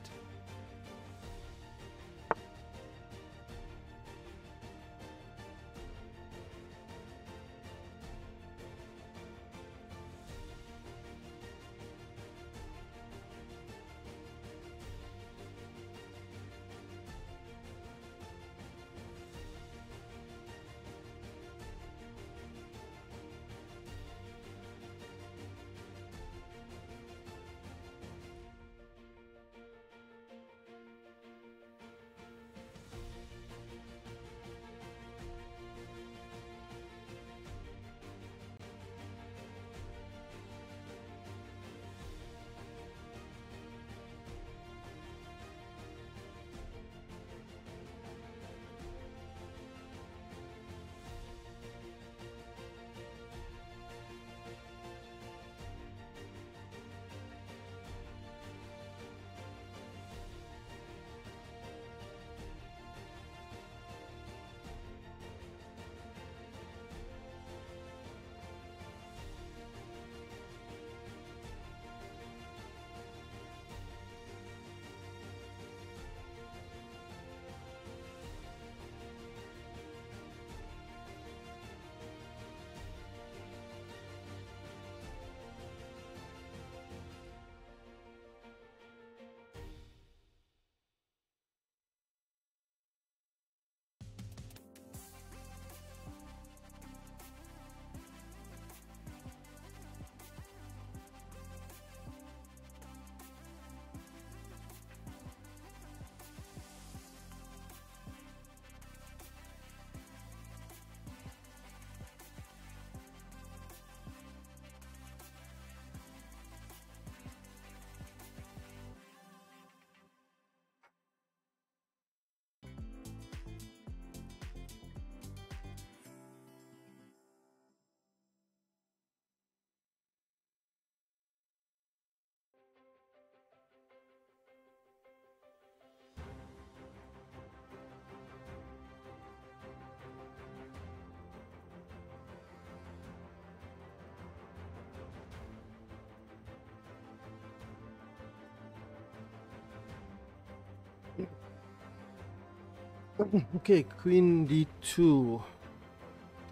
Okay, queen d2.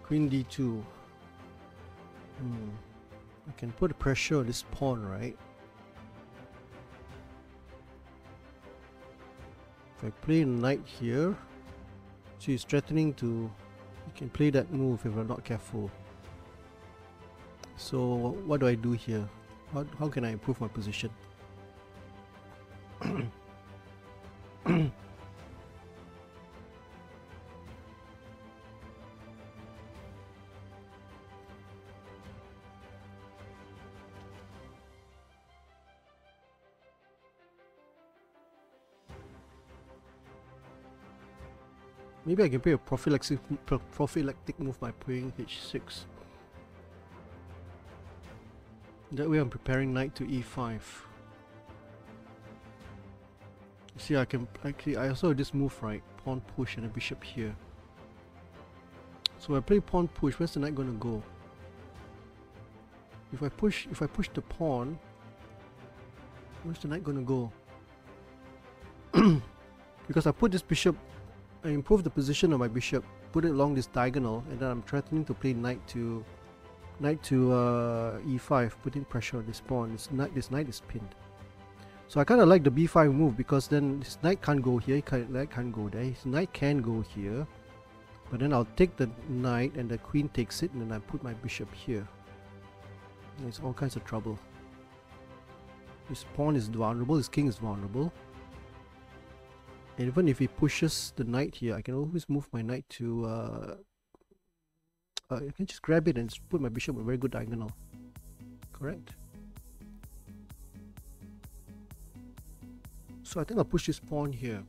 Queen d2. I can put pressure on this pawn, right? If I play knight here, she's threatening to... You can play that move if I'm not careful. So what do I do here? How can I improve my position? Maybe I can play a prophylactic move by playing h6. That way I'm preparing knight to e5. See, I can actually, I also have this move, right? Pawn push and a bishop here. So I play pawn push, where's the knight gonna go? If I push the pawn, where's the knight gonna go? Because I put this bishop, I improve the position of my bishop, put it along this diagonal, and then I'm threatening to play knight to e5, putting pressure on this pawn. This knight is pinned. So I kind of like the b5 move, because then this knight can't go here, knight can't go there. His knight can go here, but then I'll take the knight and the queen takes it, and then I put my bishop here. It's all kinds of trouble. His pawn is vulnerable, his king is vulnerable. And even if he pushes the knight here, I can always move my knight to... I can just grab it and just put my bishop on a very good diagonal. Correct? So I think I'll push this pawn here.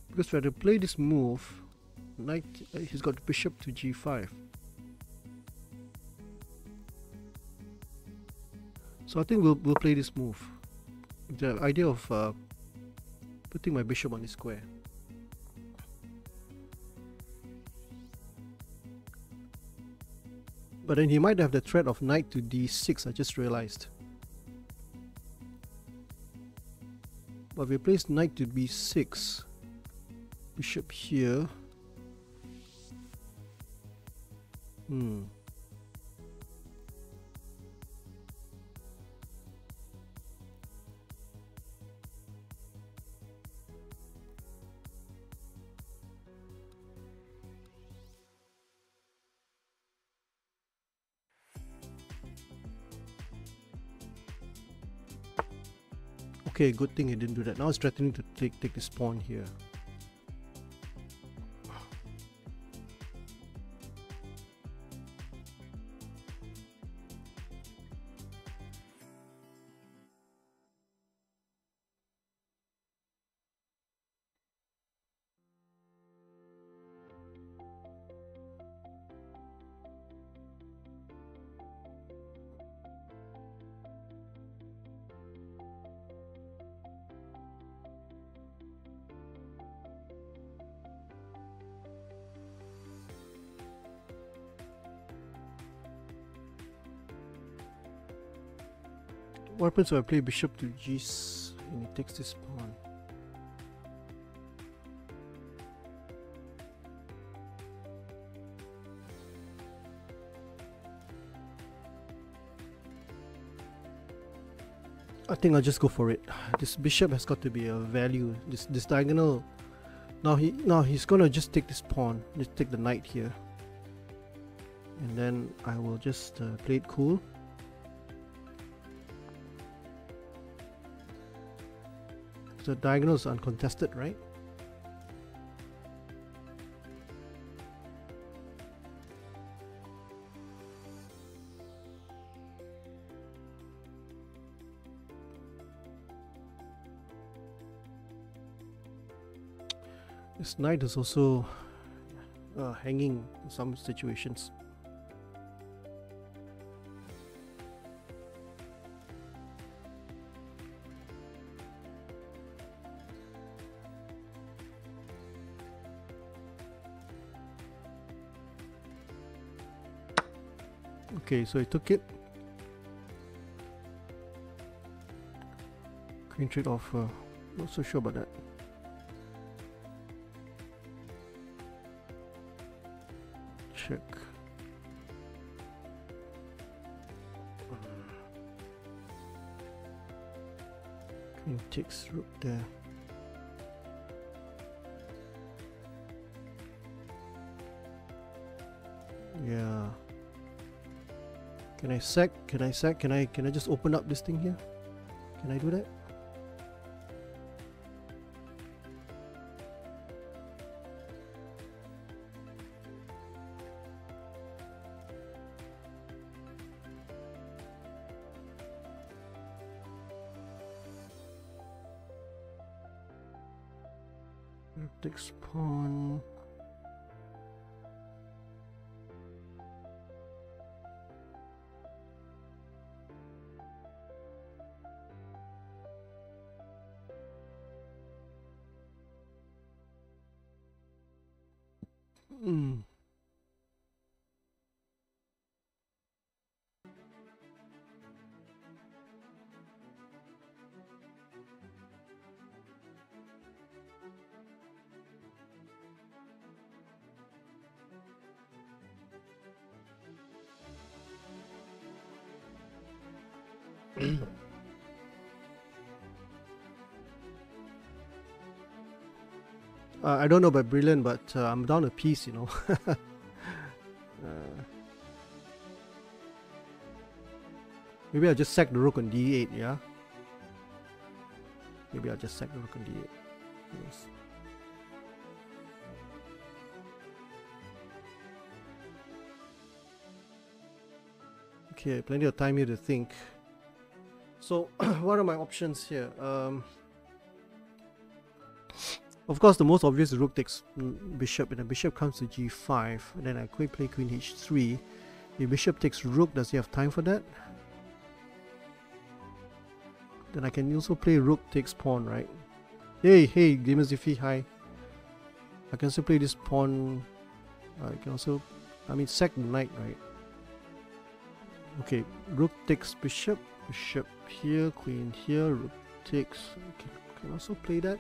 Because if I had to play this move, knight, he's got the bishop to g5. So I think we'll play this move. The idea of putting my bishop on the square. But then he might have the threat of knight to d6, I just realized. But if we place knight to b6, bishop here. Okay, good thing he didn't do that. Now he's threatening to take this pawn here. What happens if I play bishop to g6 and he takes this pawn? I think I'll just go for it. This bishop has got to be a value. This diagonal. Now he's gonna just take this pawn. Just take the knight here, and then I will just play it cool. The diagonal is uncontested, right? This knight is also hanging in some situations. Okay, so he took it. Queen trade off Not so sure about that. Check. Queen takes rook there. Yeah. Can I sack? Can I sack? Can I just open up this thing here? Can I do that? Takes pawn. I don't know about brilliant, but I'm down a piece, you know. Maybe I'll just sack the rook on d8, yeah? Maybe I'll just sack the rook on d8. Yes. Okay, plenty of time here to think. So, what are my options here? Of course, the most obvious is rook takes bishop, and the bishop comes to g5. And then I quick play queen h3. If bishop takes rook, does he have time for that? Then I can also play rook takes pawn, right? Hey, Gamerzephy, hi. I can also play this pawn. I can also, sack the knight, right? Okay, rook takes bishop, bishop here, queen here, rook takes. Okay, can also play that.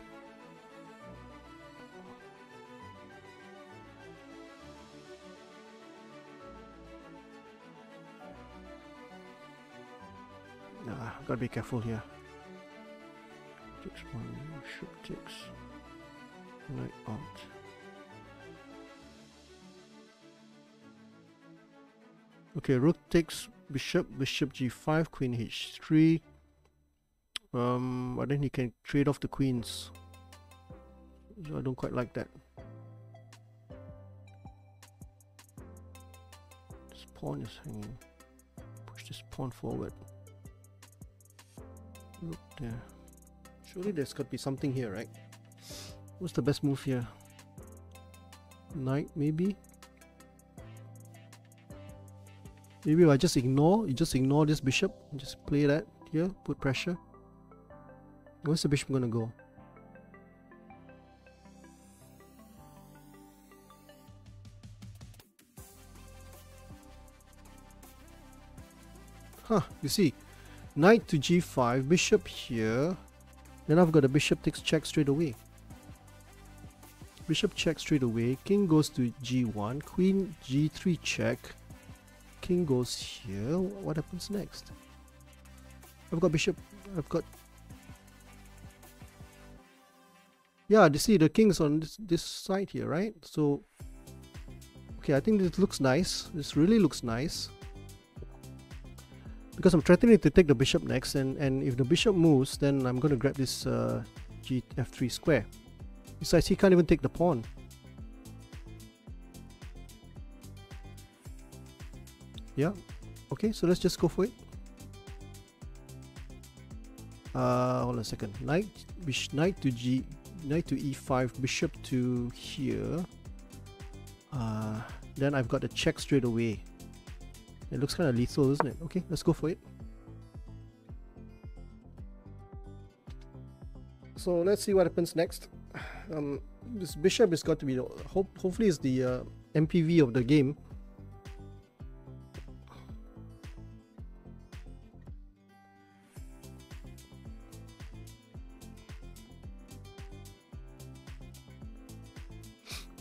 Gotta be careful here. Takes one, bishop takes, knight out. Okay, rook takes bishop, bishop g5, queen h3. But then he can trade off the queens. So I don't quite like that. This pawn is hanging. Push this pawn forward. Look there. Surely there's got to be something here, right? What's the best move here? Knight, maybe? Maybe I just ignore. You just ignore this bishop. Just play that here. Put pressure. Where's the bishop gonna go? Huh, you see. Knight to g5, bishop here. Then I've got a bishop takes check straight away. Bishop check straight away. King goes to g1. Queen g3 check. King goes here. What happens next? I've got bishop. I've got. Yeah, you see the king's on this side here, right? So, okay, I think this looks nice. This really looks nice. Because I'm threatening to take the bishop next, and if the bishop moves, then I'm going to grab this f3 square. Besides, he can't even take the pawn. Yeah, okay, so let's just go for it. Hold on a second. Knight to e5, bishop to here. Then I've got the check straight away. It looks kind of lethal, isn't it? Okay, let's go for it. So let's see what happens next. This bishop has got to be, hopefully it's the MPV of the game.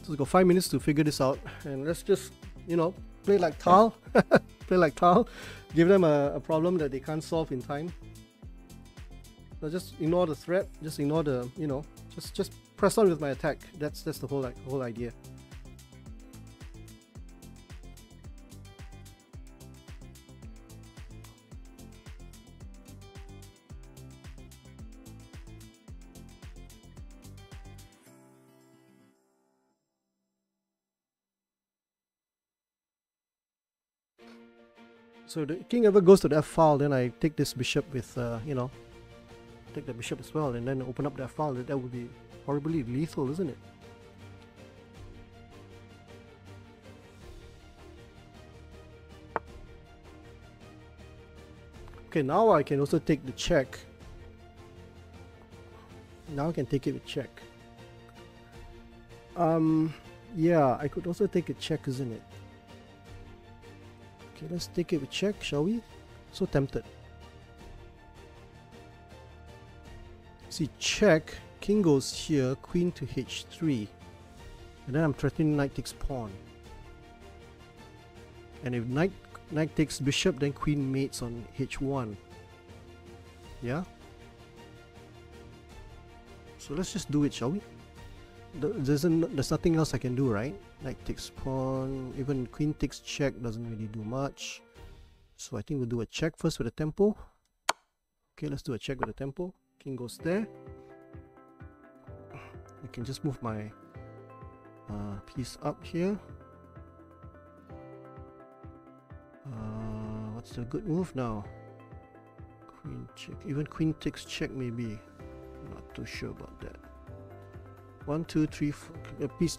So we've got 5 minutes to figure this out, and let's just, you know, play like Tal. Play like Tal. Give them a problem that they can't solve in time. So just ignore the threat. Just ignore the, you know, just press on with my attack. That's the whole idea. So the king ever goes to the F file, then I take this bishop with, you know, take the bishop as well, and then open up the F file. That would be horribly lethal, isn't it? Okay, now I can also take the check. Now I can take it with check. Yeah, I could also take a check, isn't it? Okay, let's take it with check, shall we? So tempted. See, check, king goes here, queen to h3. And then I'm threatening knight takes pawn. And if knight takes bishop, then queen mates on h1. Yeah? So let's just do it, shall we? There's nothing else I can do, right? Knight takes pawn, even queen takes check doesn't really do much. So I think we'll do a check first with a tempo. Okay, let's do a check with a tempo. King goes there. I can just move my piece up here. What's the good move now? Queen check, even queen takes check maybe. Not too sure about that. 1, 2, 3, 4, piece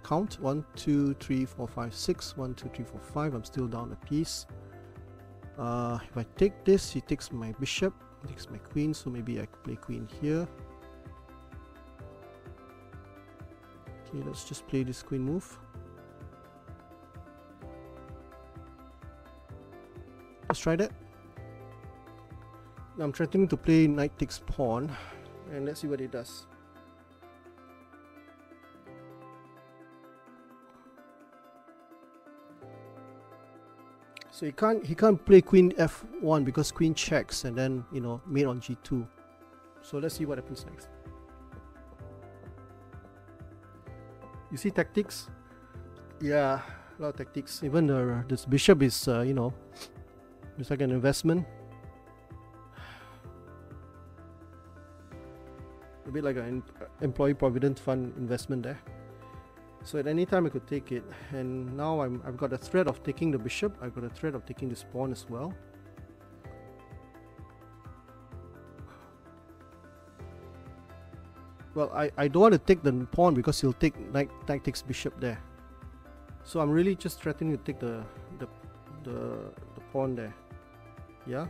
count. 1, 2, 3, 4, 5, 6. 1, 2, 3, 4, 5. I'm still down a piece. If I take this, he takes my bishop, he takes my queen, so maybe I could play queen here. Okay, let's just play this queen move. Let's try that. Now I'm threatening to play knight takes pawn, and let's see what it does. So he can't play queen f1 because queen checks and then, you know, mate on g2. So let's see what happens next. You see tactics? Yeah, a lot of tactics. Even this bishop is, you know, it's like an investment. A bit like an employee provident fund investment there. So at any time I could take it, and now I've got a threat of taking the bishop. I've got a threat of taking this pawn as well. Well, I don't want to take the pawn because he'll take knight takes bishop there. So I'm really just threatening to take the pawn there. Yeah.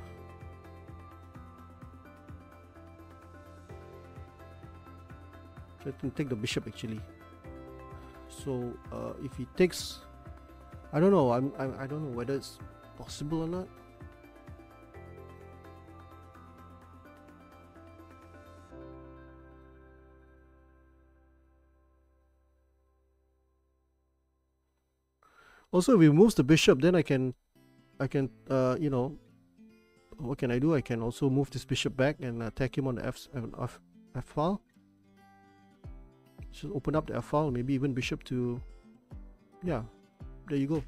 Threatening to take the bishop actually. So if he takes, I don't know. I don't know whether it's possible or not. Also, if he moves the bishop, then I can you know, what can I do? I can also move this bishop back and attack him on the F file. Just open up the F file, maybe even bishop to, yeah, there you go.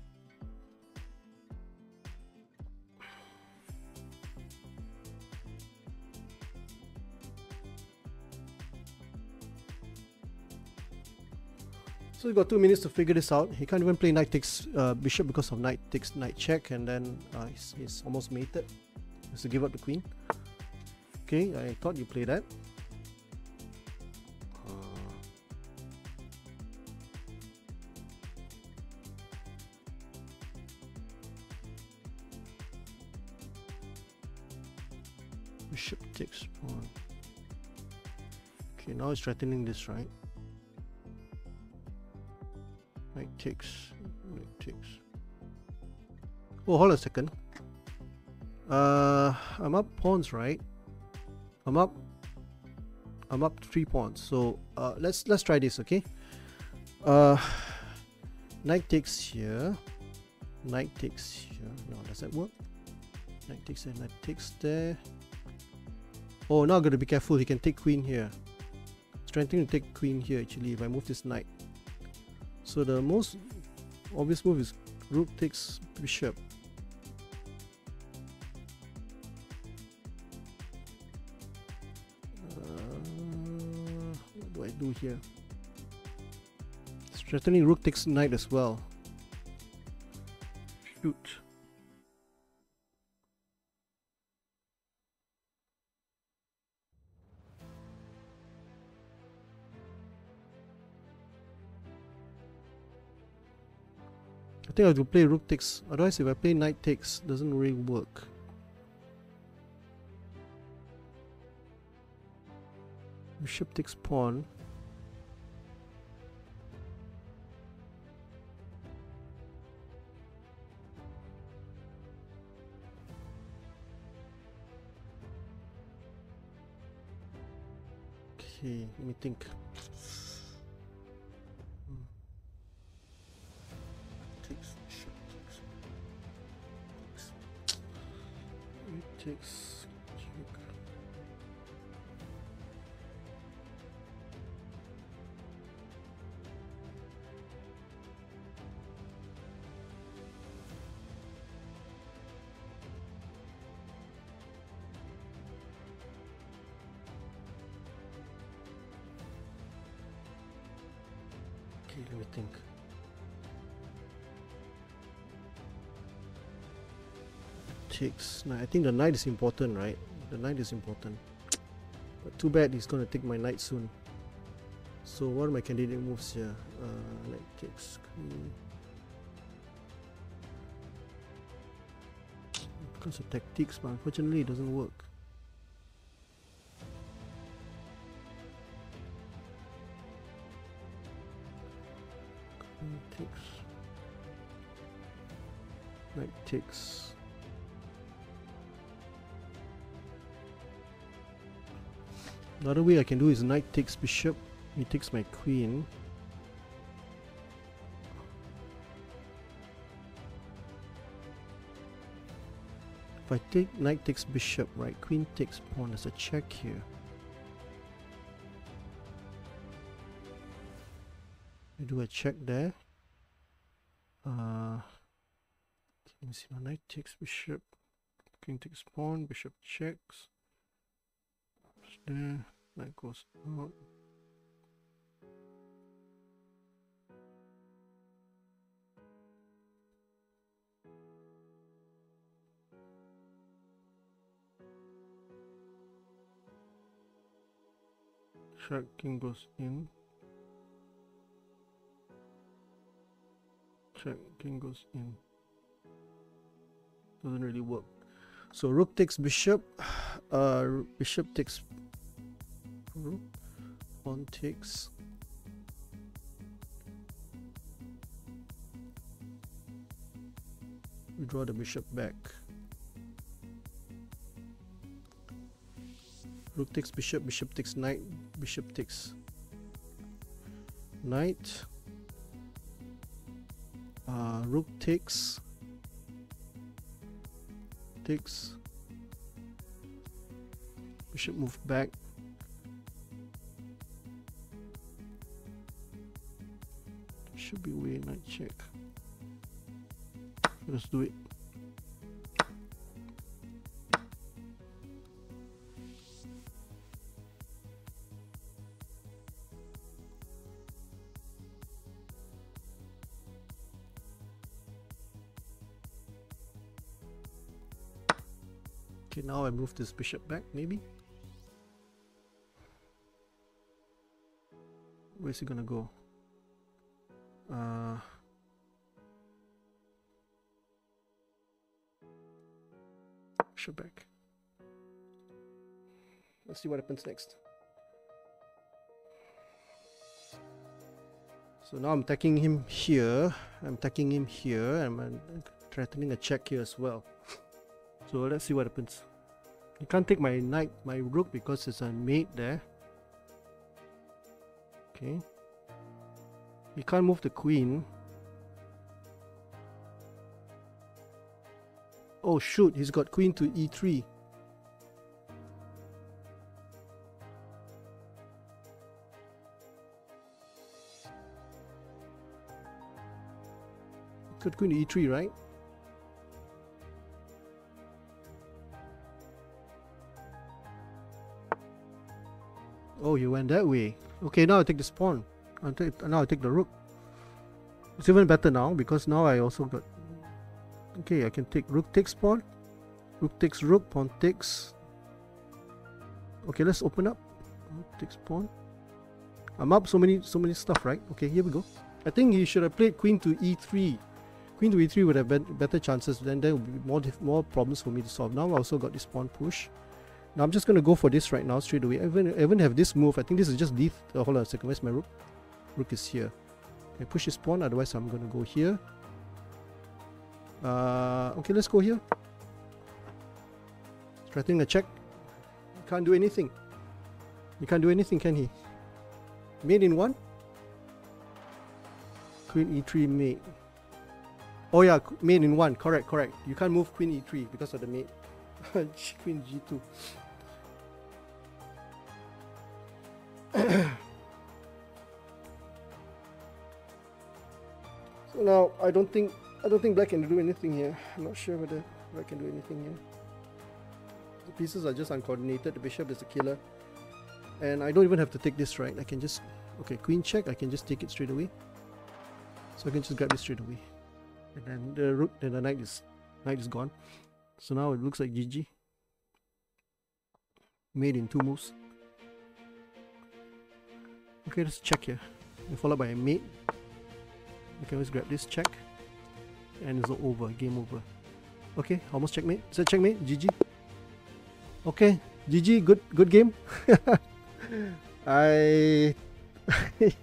So we got 2 minutes to figure this out. He can't even play knight takes bishop because of knight takes knight check, and then he's almost mated. He has to give up the queen. Okay, I thought you play that. Bishop takes pawn. Okay, now it's threatening this, right? Knight takes. Oh, hold on a second. I'm up pawns, right? I'm up 3 pawns. So let's try this, okay? Knight takes here. Knight takes here. No, does that work? Knight takes there. Knight takes there. Oh, now I gotta be careful. He can take queen here. Strengthening to take queen here actually if I move this knight. So the most obvious move is rook takes bishop. What do I do here? Strengthening rook takes knight as well. Shoot. I think I have to play rook takes, otherwise if I play knight takes, doesn't really work. Bishop takes pawn. Okay, let me think. Takes check. Okay, let me think. Takes knight. I think the knight is important, right? The knight is important. But too bad he's gonna take my knight soon. So what are my candidate moves here? Knight takes queen. Because of tactics, but unfortunately it doesn't work. Queen takes. Knight takes. Another way I can do is knight takes bishop. He takes my queen. If I take knight takes bishop, right? Queen takes pawn. There's a check here. I do a check there. Let me see. My knight takes bishop. Queen takes pawn. Bishop checks. There, that goes out. Check, king goes in. Check, king goes in. Doesn't really work. So rook takes bishop. Bishop takes rook. Pawn takes. We draw the bishop back. Rook takes bishop. Bishop takes knight. Bishop takes knight. Rook takes. Takes. Bishop move back. Should be way knight check. Let's do it. Okay, now I move this bishop back, maybe. Where's he gonna go? Bishop back. Let's see what happens next. So now I'm attacking him here. I'm attacking him here. I'm threatening a check here as well. So let's see what happens. He can't take my knight, my rook, because there's a mate there. Okay. He can't move the queen. Oh shoot, he's got queen to e3. Got queen to e3, right? Oh, you went that way. Okay, now I take the pawn. Now I take the rook. It's even better now because now I also got. Okay, I can take rook takes pawn. Rook takes rook, pawn takes. Okay, let's open up. Rook takes pawn. I'm up so many stuff, right? Okay, here we go. I think he should have played queen to e3. Queen to e3 would have better chances. Then there would be more problems for me to solve. Now I also got this pawn push. Now I'm just going to go for this right now straight away. I even have this move. I think this is just d. Hold on a second. Where's my rook? Rook is here. Okay, push this pawn. Otherwise, I'm going to go here. Okay, let's go here. Threatening a check. He can't do anything. He can't do anything, can he? Mate in 1. Queen e3 mate. Oh yeah, mate in 1. Correct. You can't move queen e3 because of the mate. Queen g2. So now I don't think black can do anything here. I'm not sure whether black can do anything here. The pieces are just uncoordinated. The bishop is the killer, and I don't even have to take this, right? I can just queen check. I can just take it straight away. So I can just grab this straight away, and then the rook, then the knight is gone. So now it looks like GG. Made in 2 moves. Okay, let's check here. And followed by a mate. We can always grab this check. And it's over. Game over. Okay, almost checkmate. Is that checkmate? GG. Okay, GG. Good game.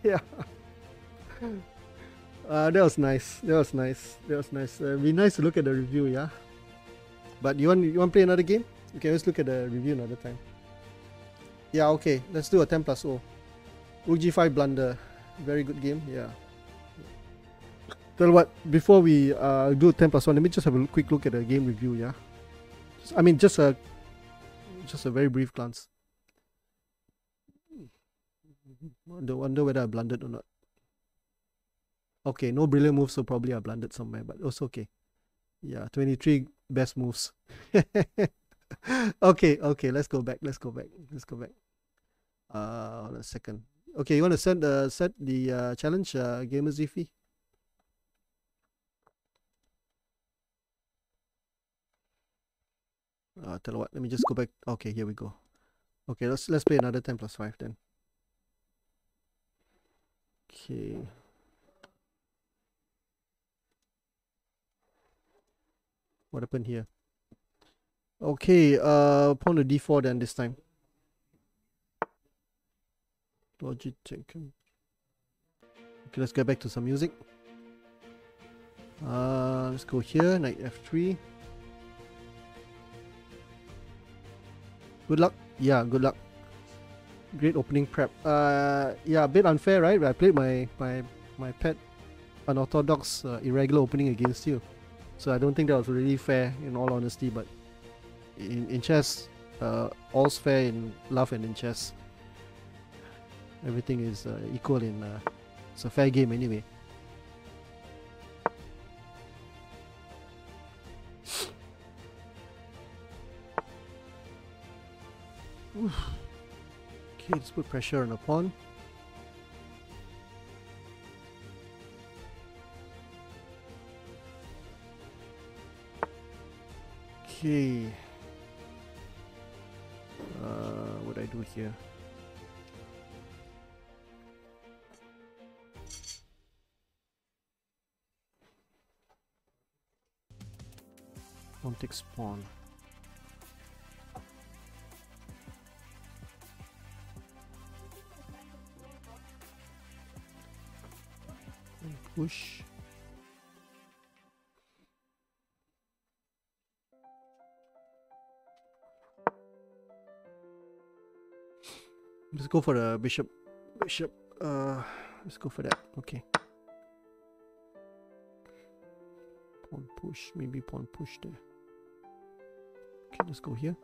Yeah. That was nice. It'd be nice to look at the review, yeah. But you want to play another game? You can always look at the review another time. Yeah, okay. Let's do a 10+0. Rook g5 blunder. Very good game. Yeah. Tell you what, before we do 10+1, let me just have a quick look at the game review. Yeah. Just a very brief glance. I wonder whether I blundered or not. Okay, no brilliant moves, so probably I blundered somewhere, but also okay. Yeah, 23 best moves. Okay, let's go back. Hold on a second. Okay, you want to set the challenge, Gamerzephy? Tell you what, let me just go back. Okay, here we go. Okay, let's play another 10+5 then. Okay. What happened here? Okay, pawn to d4 then this time. Logitech. Okay, let's get back to some music. Let's go here, knight f3. Good luck. Yeah, good luck. Great opening prep. Yeah, a bit unfair, right? I played my pet unorthodox irregular opening against you. So I don't think that was really fair, in all honesty, but in chess, all's fair in love and in chess. Everything is equal in it's a fair game anyway. Okay, let's put pressure on the pawn. Okay. What do I do here? Pawn takes pawn. And push. Let's go for the bishop. Let's go for that. Okay. Pawn push, maybe pawn push there. Okay, let's go here.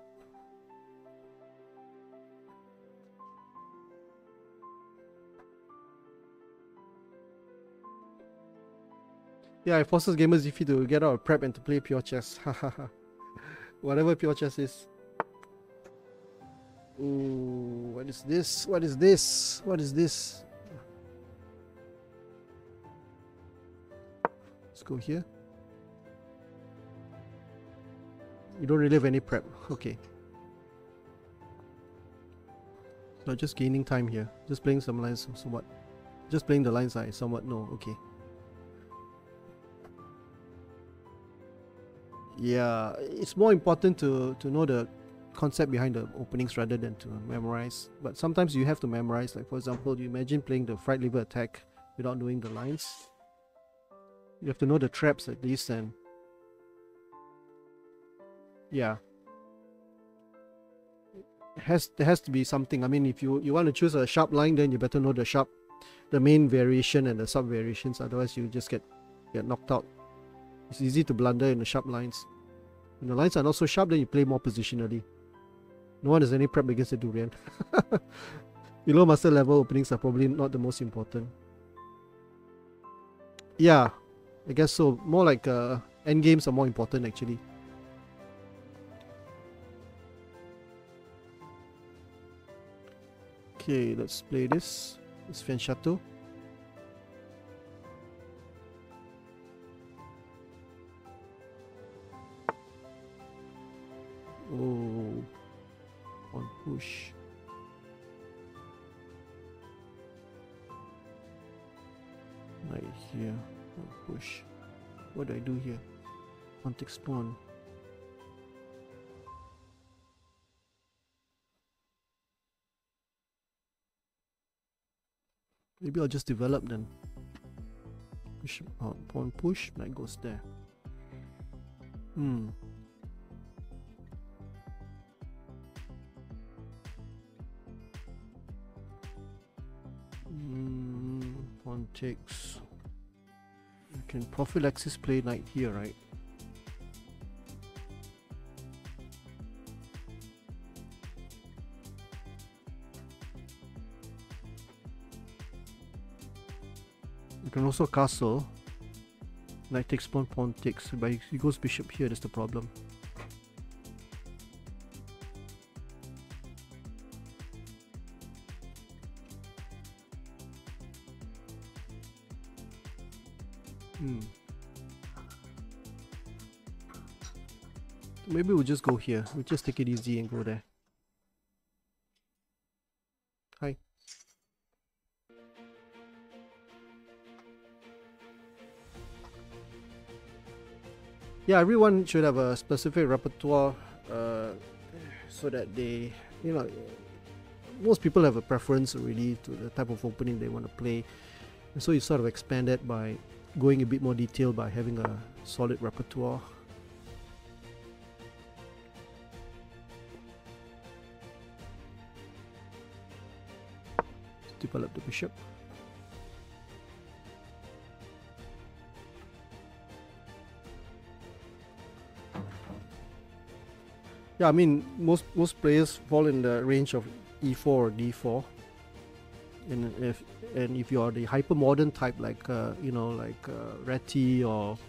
Yeah, it forces Gamerzephy to get out of prep and to play pure chess. Hahaha. Whatever pure chess is. Ooh, what is this? What is this? What is this? Let's go here. You don't really have any prep. Okay. So just gaining time here. Just playing some lines somewhat. Just playing the lines I somewhat know. Okay. Yeah, it's more important to know the concept behind the openings rather than to memorize. But sometimes you have to memorize. Like for example, you imagine playing the fried liver attack without knowing the lines. You have to know the traps at least, and yeah, there has to be something. I mean, if you want to choose a sharp line, then you better know the main variation and the sub variations. Otherwise, you just get knocked out. It's easy to blunder in the sharp lines. When the lines are not so sharp, then you play more positionally. No one has any prep against the durian. Below master level, openings are probably not the most important. Yeah, I guess so. More like end games are more important actually. Okay, let's play this. It's Fan Chateau. Oh, on push. Right here, on push. What do I do here? On takes pawn. Maybe I'll just develop then. Push on pawn push, knight goes there. Pawn takes. You can prophylaxis play knight here, right? You can also castle. Knight takes pawn, pawn takes. But he goes bishop here, that's the problem. Maybe we'll just go here. We'll just take it easy and go there. Hi. Yeah, everyone should have a specific repertoire so that they, most people have a preference already to the type of opening they want to play. And so you sort of expand that by going a bit more detailed by having a solid repertoire. Develop the bishop. Yeah, I mean most players fall in the range of e4 or d4, and if you are the hyper modern type like Reti or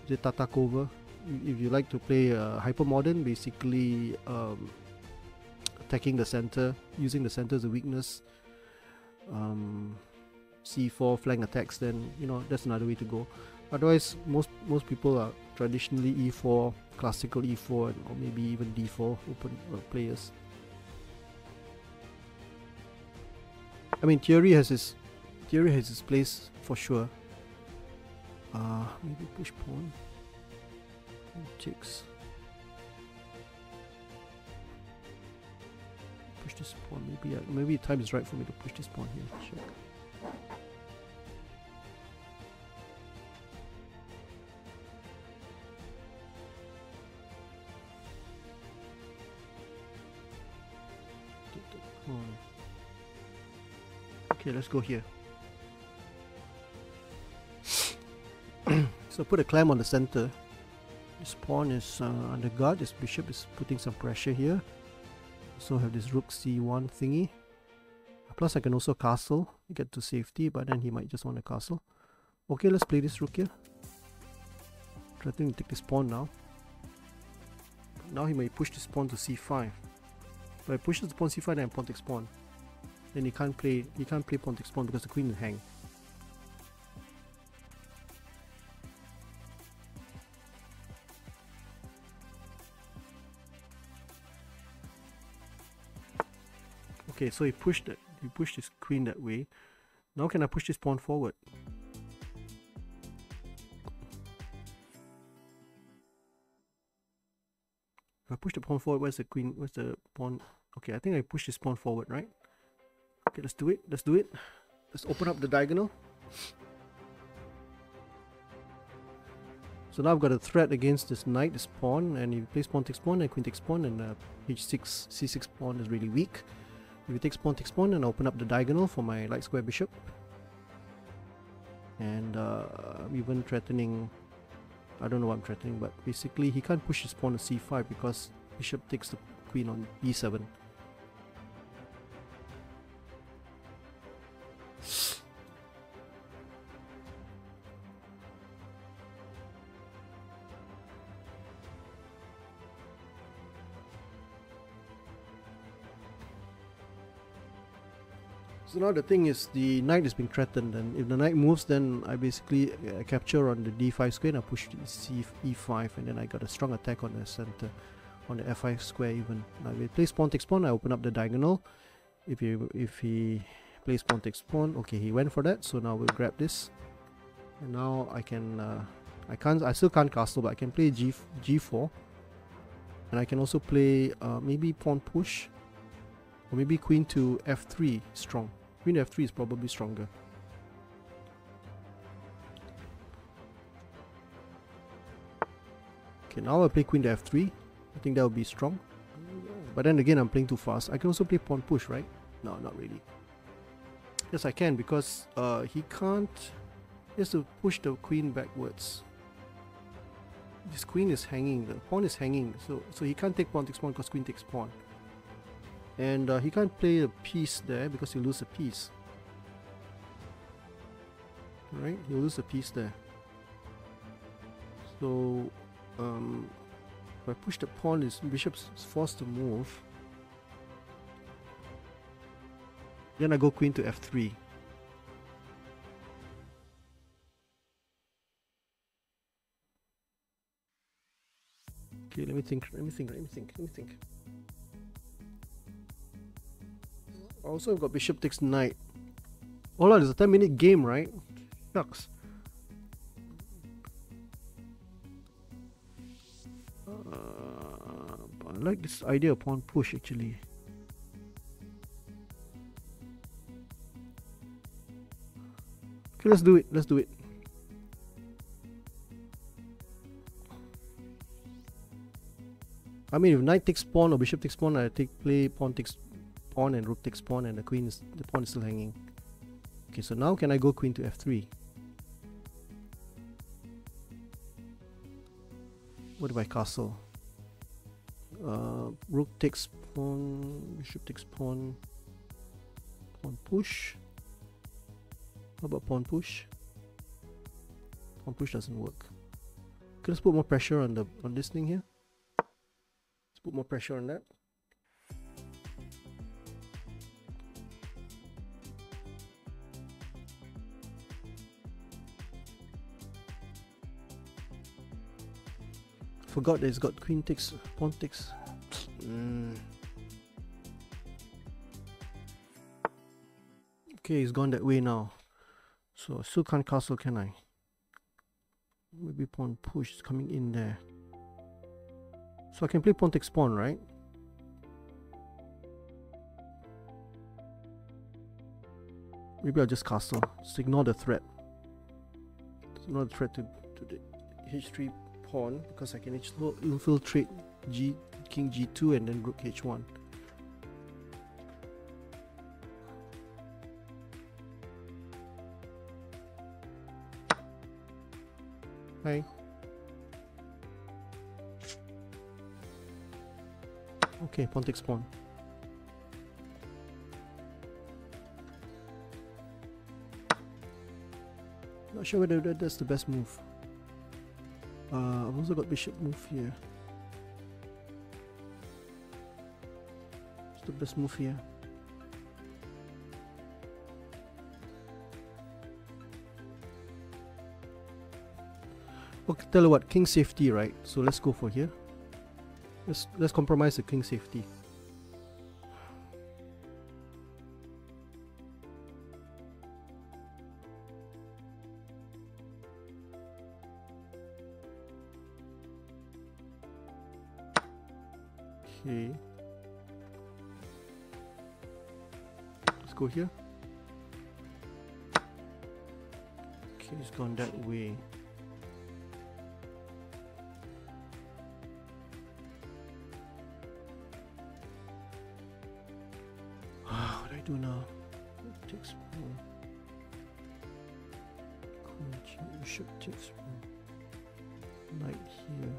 the Tatakova, if you like to play hyper modern, basically attacking the center, using the center as a weakness, c4 flank attacks, then that's another way to go. Otherwise, most people are traditionally e4, classical e4, or maybe even d4 open players. I mean, theory has its place for sure. Maybe push pawn. Takes. Push this pawn. Maybe time is right for me to push this pawn here. Check. Okay, let's go here. So put a clamp on the center. This pawn is under guard. This bishop is putting some pressure here. So have this rook c1 thingy. Plus I can also castle, get to safety, but then he might just want a castle. Okay, let's play this rook here. Threatening to take this pawn now. Now he may push this pawn to c5. But if he pushes the pawn c5, then pawn takes pawn. Then he can't play pawn takes pawn because the queen will hang. Okay, so he pushed his queen that way. Now can I push this pawn forward? If I push the pawn forward, where's the queen? Where's the pawn? Okay, I think I push this pawn forward, right? Okay, let's do it. Let's do it. Let's open up the diagonal. So now I've got a threat against this knight, this pawn, and if he plays pawn takes pawn and queen takes pawn, and h6, c6 pawn is really weak. If he takes pawn, and open up the diagonal for my light square bishop. And I'm even threatening, I don't know what I'm threatening, but basically he can't push his pawn to c5 because bishop takes the queen on e7. So now the thing is, the knight is being threatened, and if the knight moves, then I basically capture on the d5 square and I push to e5, and then I got a strong attack on the center, on the f5 square even. Now if he plays pawn takes pawn, I open up the diagonal. If he plays pawn takes pawn, okay, he went for that, so now we'll grab this. And now I can, I still can't castle, but I can play g4. And I can also play maybe pawn push, or maybe queen to f3 strong. Queen to f3 is probably stronger. Okay, now I'll play queen to f3. I think that would be strong. But then again, I'm playing too fast. I can also play pawn push, right? No, not really. Yes, I can, because he can't. He has to push the queen backwards. This queen is hanging. The pawn is hanging, so he can't take pawn takes pawn because queen takes pawn. And he can't play a piece there because he'll lose a piece. Right? He'll lose a piece there. So, if I push the pawn, his bishop's forced to move. Then I go queen to f3. Okay, let me think. Also, I've got bishop takes knight. Hold on, it's a 10-minute game, right? Shucks. I like this idea of pawn push actually. Okay, let's do it. Let's do it. I mean, if knight takes pawn or bishop takes pawn, I play pawn takes pawn and rook takes pawn, and the pawn is still hanging. Okay, so now can I go queen to f3? What if I castle? Rook takes pawn, bishop takes pawn, pawn push. How about pawn push? Pawn push doesn't work. Okay, let's put more pressure on this thing here. Let's put more pressure on that. Forgot that it's got queen takes, pawn takes. Okay, he's gone that way now. So I still can't castle, can I? Maybe pawn push is coming in there. So I can play pawn takes pawn, right? Maybe I'll just castle. Just ignore the threat. Ignore the threat to the h3 pawn, because I can infiltrate king g2 and then rook h1. Hi. Okay, pawn takes pawn. Not sure whether that's the best move. I've also got bishop move here. What's the best move here? Okay, tell you what, king safety, right? So let's go for here. Let's compromise the king safety. Okay. Let's go here. Okay, it's gone that way. What do I do now? It takes pawn. Bishop takes pawn. Knight here.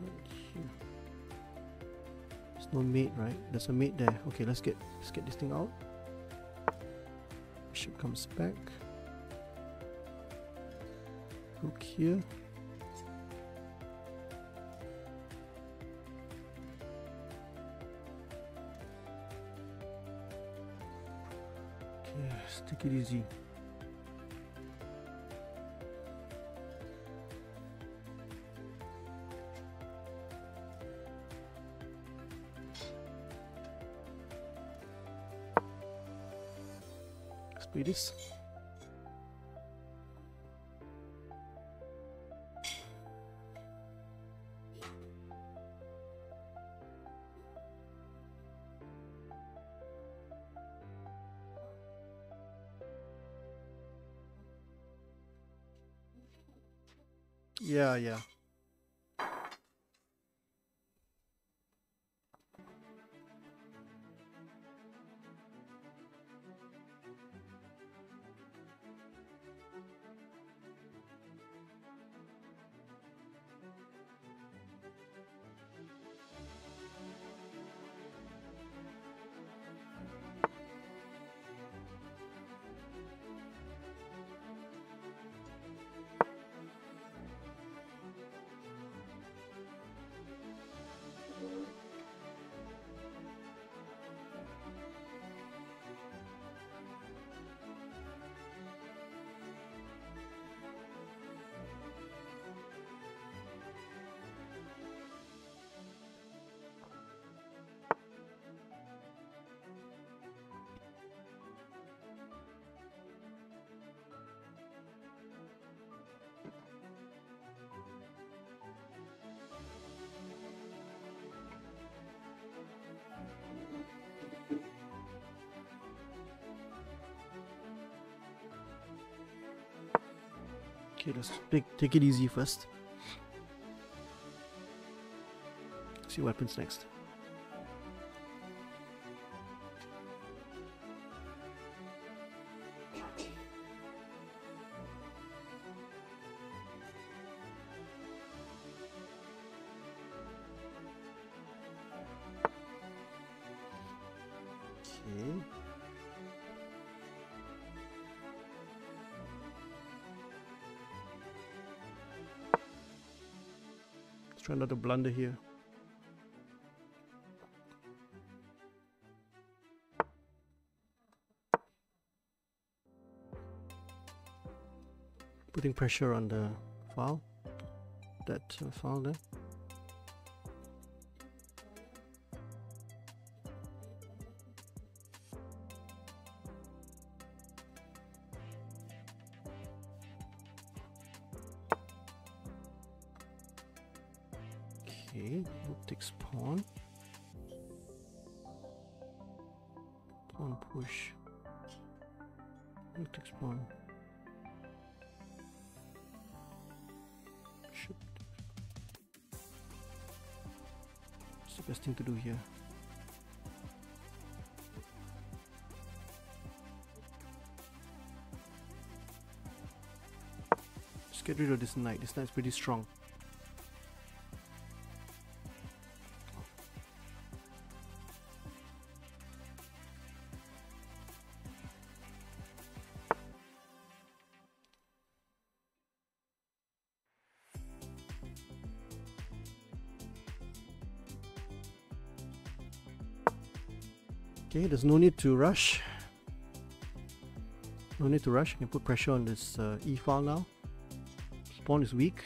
Knight here. There's no mate, right? There's a mate there. Okay, let's get this thing out. Bishop comes back. Rook here. Okay, let's take it easy. Let's play this. Yeah. Okay, let's take it easy first. See what happens next. Okay. Let's try not to blunder here. Putting pressure on the file. That file there. Okay, rook takes pawn. Pawn push. Rook takes pawn. Bishop. What's the best thing to do here? Just get rid of this knight. This knight's pretty strong. Okay, there's no need to rush. No need to rush. You can put pressure on this E file now. Pawn is weak.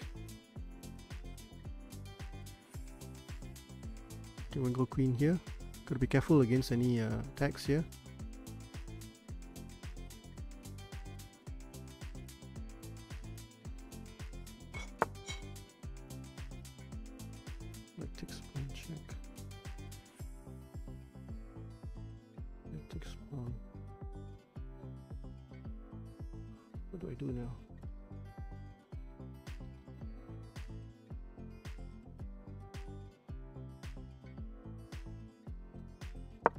Okay, we'll go queen here. Gotta be careful against any attacks here. Knight takes pawn check. Knight takes pawn. What do I do now?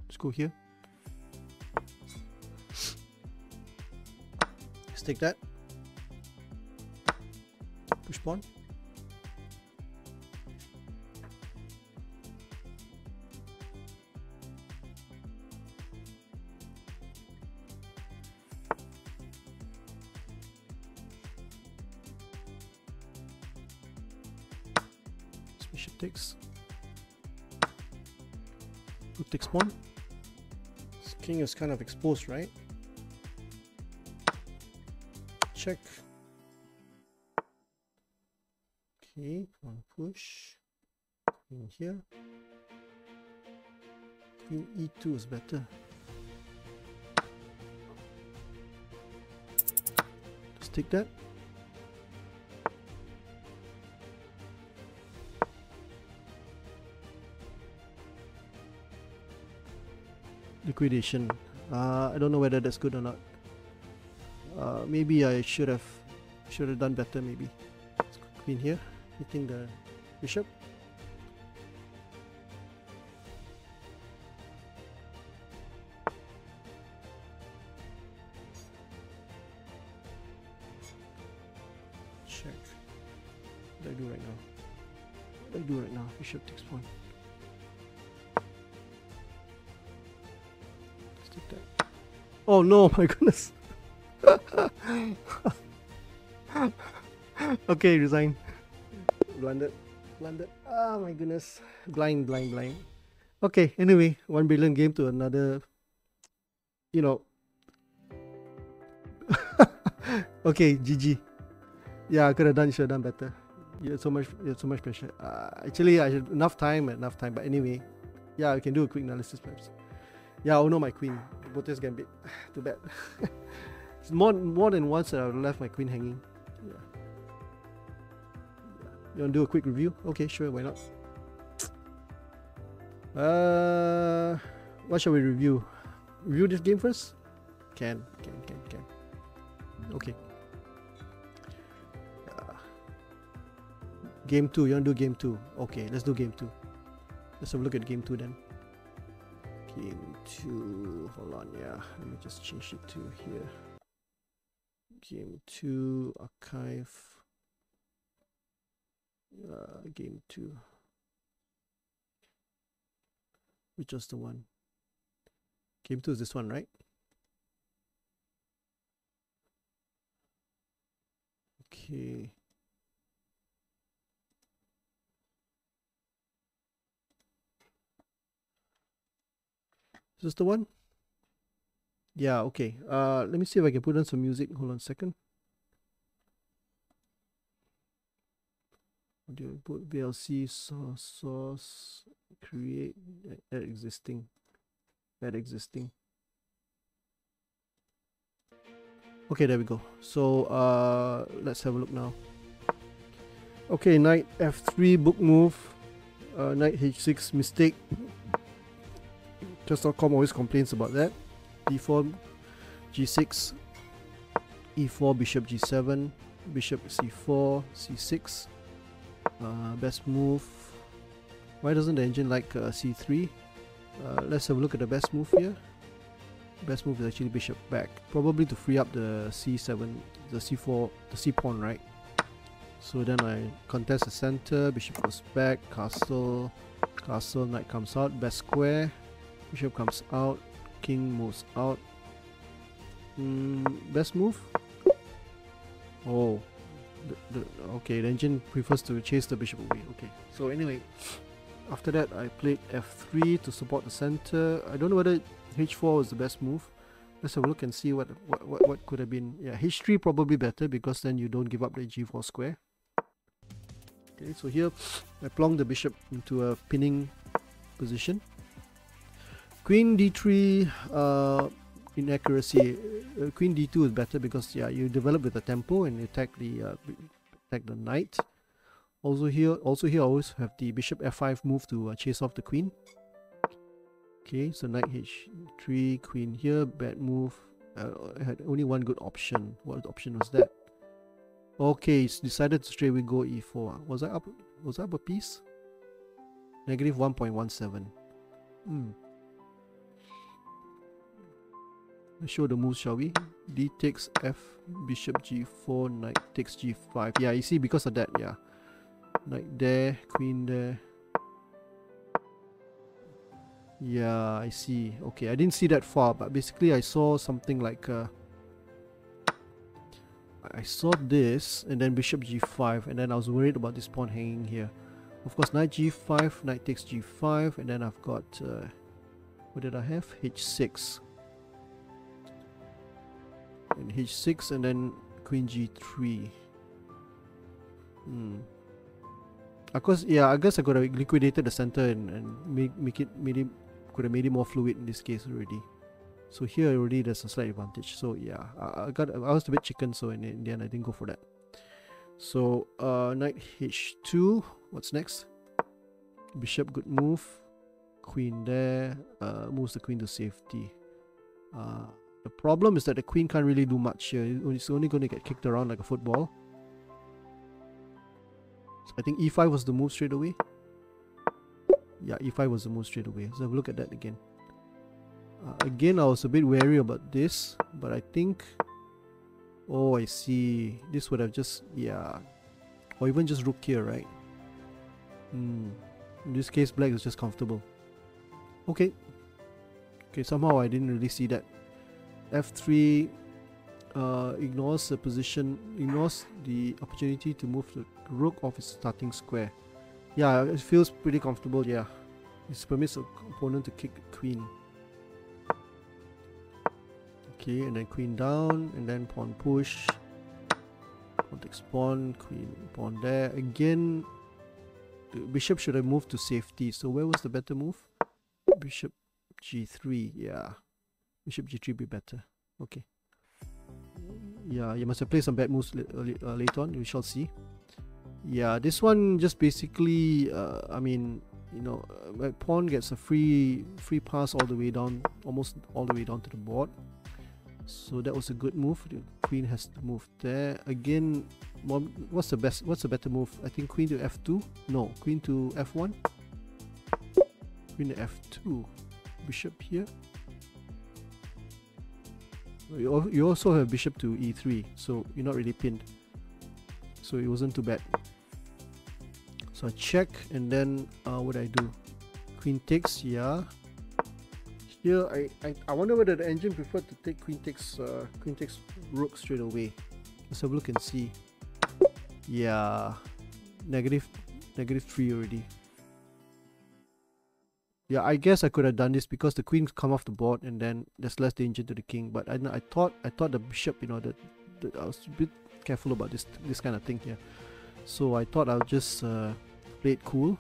Let's go here. Let's take that. Push pawn. Bishop takes. Rook takes pawn. This king is kind of exposed, right? Check. Okay, pawn push. In here. Queen e2 is better. Just take that. Liquidation. I don't know whether that's good or not. Maybe I should have done better. Maybe. Queen here, hitting the bishop. Check. What do I do right now? What do I do right now? Bishop takes pawn. Oh no, my goodness. Okay, resign. Blundered. Ah, my goodness. Blind. Okay, anyway, one brilliant game to another, you know. Okay, GG. Yeah, I could have done better. You had so much pressure. Actually, I had enough time, but anyway. Yeah, we can do a quick analysis perhaps. Yeah, oh no, my queen. Bote's gambit. Too bad. It's more than once that I've left my queen hanging. Yeah. You want to do a quick review? Okay, sure, why not? What shall we review? Review this game first? Can. Okay. Game 2, you want to do game 2? Okay, let's do game 2. Let's have a look at game 2 then. Game 2, hold on, yeah, let me just change it to here. Game 2, archive. Game 2. Which was the one? Game 2 is this one, right? Okay. Is this the one? Yeah, okay. Let me see if I can put on some music. Hold on a second. Audio input, VLC, source, create, add existing. Okay, there we go. So let's have a look now. Okay, knight f3, book move. Knight h6, mistake. Chess.com always complains about that. d4, g6, e4, bishop g7, bishop c4, c6. Best move. Why doesn't the engine like c3? Let's have a look at the best move here. Best move is actually bishop back, probably to free up the c7, the c4, the c pawn, right? So then I contest the center, bishop goes back, castle, castle, knight comes out, best square, bishop comes out, king moves out. Best move? Oh, okay, the engine prefers to chase the bishop away. Okay, so anyway, after that I played f3 to support the center. I don't know whether h4 was the best move. Let's have a look and see what could have been. Yeah, h3 probably better because then you don't give up the g4 square. Okay, so here I plonk the bishop into a pinning position. Queen d3, inaccuracy. Queen d2 is better because yeah, you develop with the tempo and you attack the knight. Also here I always have the bishop f5 move to chase off the queen. Okay, so knight h3, queen here, bad move. I had only one good option. What option was that? Okay, it's decided to straight away go e4. Was I up a piece? Negative 1.17. Let's show the moves, shall we? D takes f, bishop g4, knight takes g5. Yeah, you see, because of that, yeah. Knight there, queen there. Yeah, I see. Okay, I didn't see that far, but basically I saw something like I saw this and then bishop g5, and then I was worried about this pawn hanging here. Of course, knight g5, knight takes g5, and then I've got what did I have? H6. And h6, and then queen g3. Of course, yeah, I guess I could have liquidated the center and could have made it more fluid in this case already. So here already there's a slight advantage. So yeah, I was a bit chicken, so in the end I didn't go for that. So knight h2. What's next? Bishop, good move. Queen there, moves the queen to safety. The problem is that the queen can't really do much here. It's only going to get kicked around like a football. So I think e5 was the move straight away. Yeah, e5 was the move straight away. So have a look at that again. Again, I was a bit wary about this, but I think... Oh, I see. This would have just... Yeah. Or even just rook here, right? In this case, black is just comfortable. Okay. Okay, somehow I didn't really see that. f3 ignores the position, ignores the opportunity to move the rook off its starting square. Yeah, it feels pretty comfortable, yeah. It permits the opponent to kick the queen. Okay, and then queen down, and then pawn push. Pawn takes pawn, queen, pawn there. Again, the bishop should have moved to safety. So where was the better move? Bishop g3, yeah. Bishop g3 be better. Okay. Yeah, you must have played some bad moves later on. We shall see. Yeah, this one just basically, I mean, you know, my pawn gets a free pass all the way down, almost all the way down to the board. So that was a good move. The queen has to move there. Again, what's the better move? I think queen to f2. No, queen to f1. Queen to f2. Bishop here. You also have bishop to e3, so you're not really pinned. So it wasn't too bad. So I check, and then what do I do? Queen takes, yeah. Here I wonder whether the engine preferred to take queen takes rook straight away. Let's have a look and see. Yeah, negative 3 already. Yeah, I guess I could have done this because the queen come off the board and then there's less danger to the king. But I thought the bishop, you know, I was a bit careful about this kind of thing here. So I thought I'll just play it cool.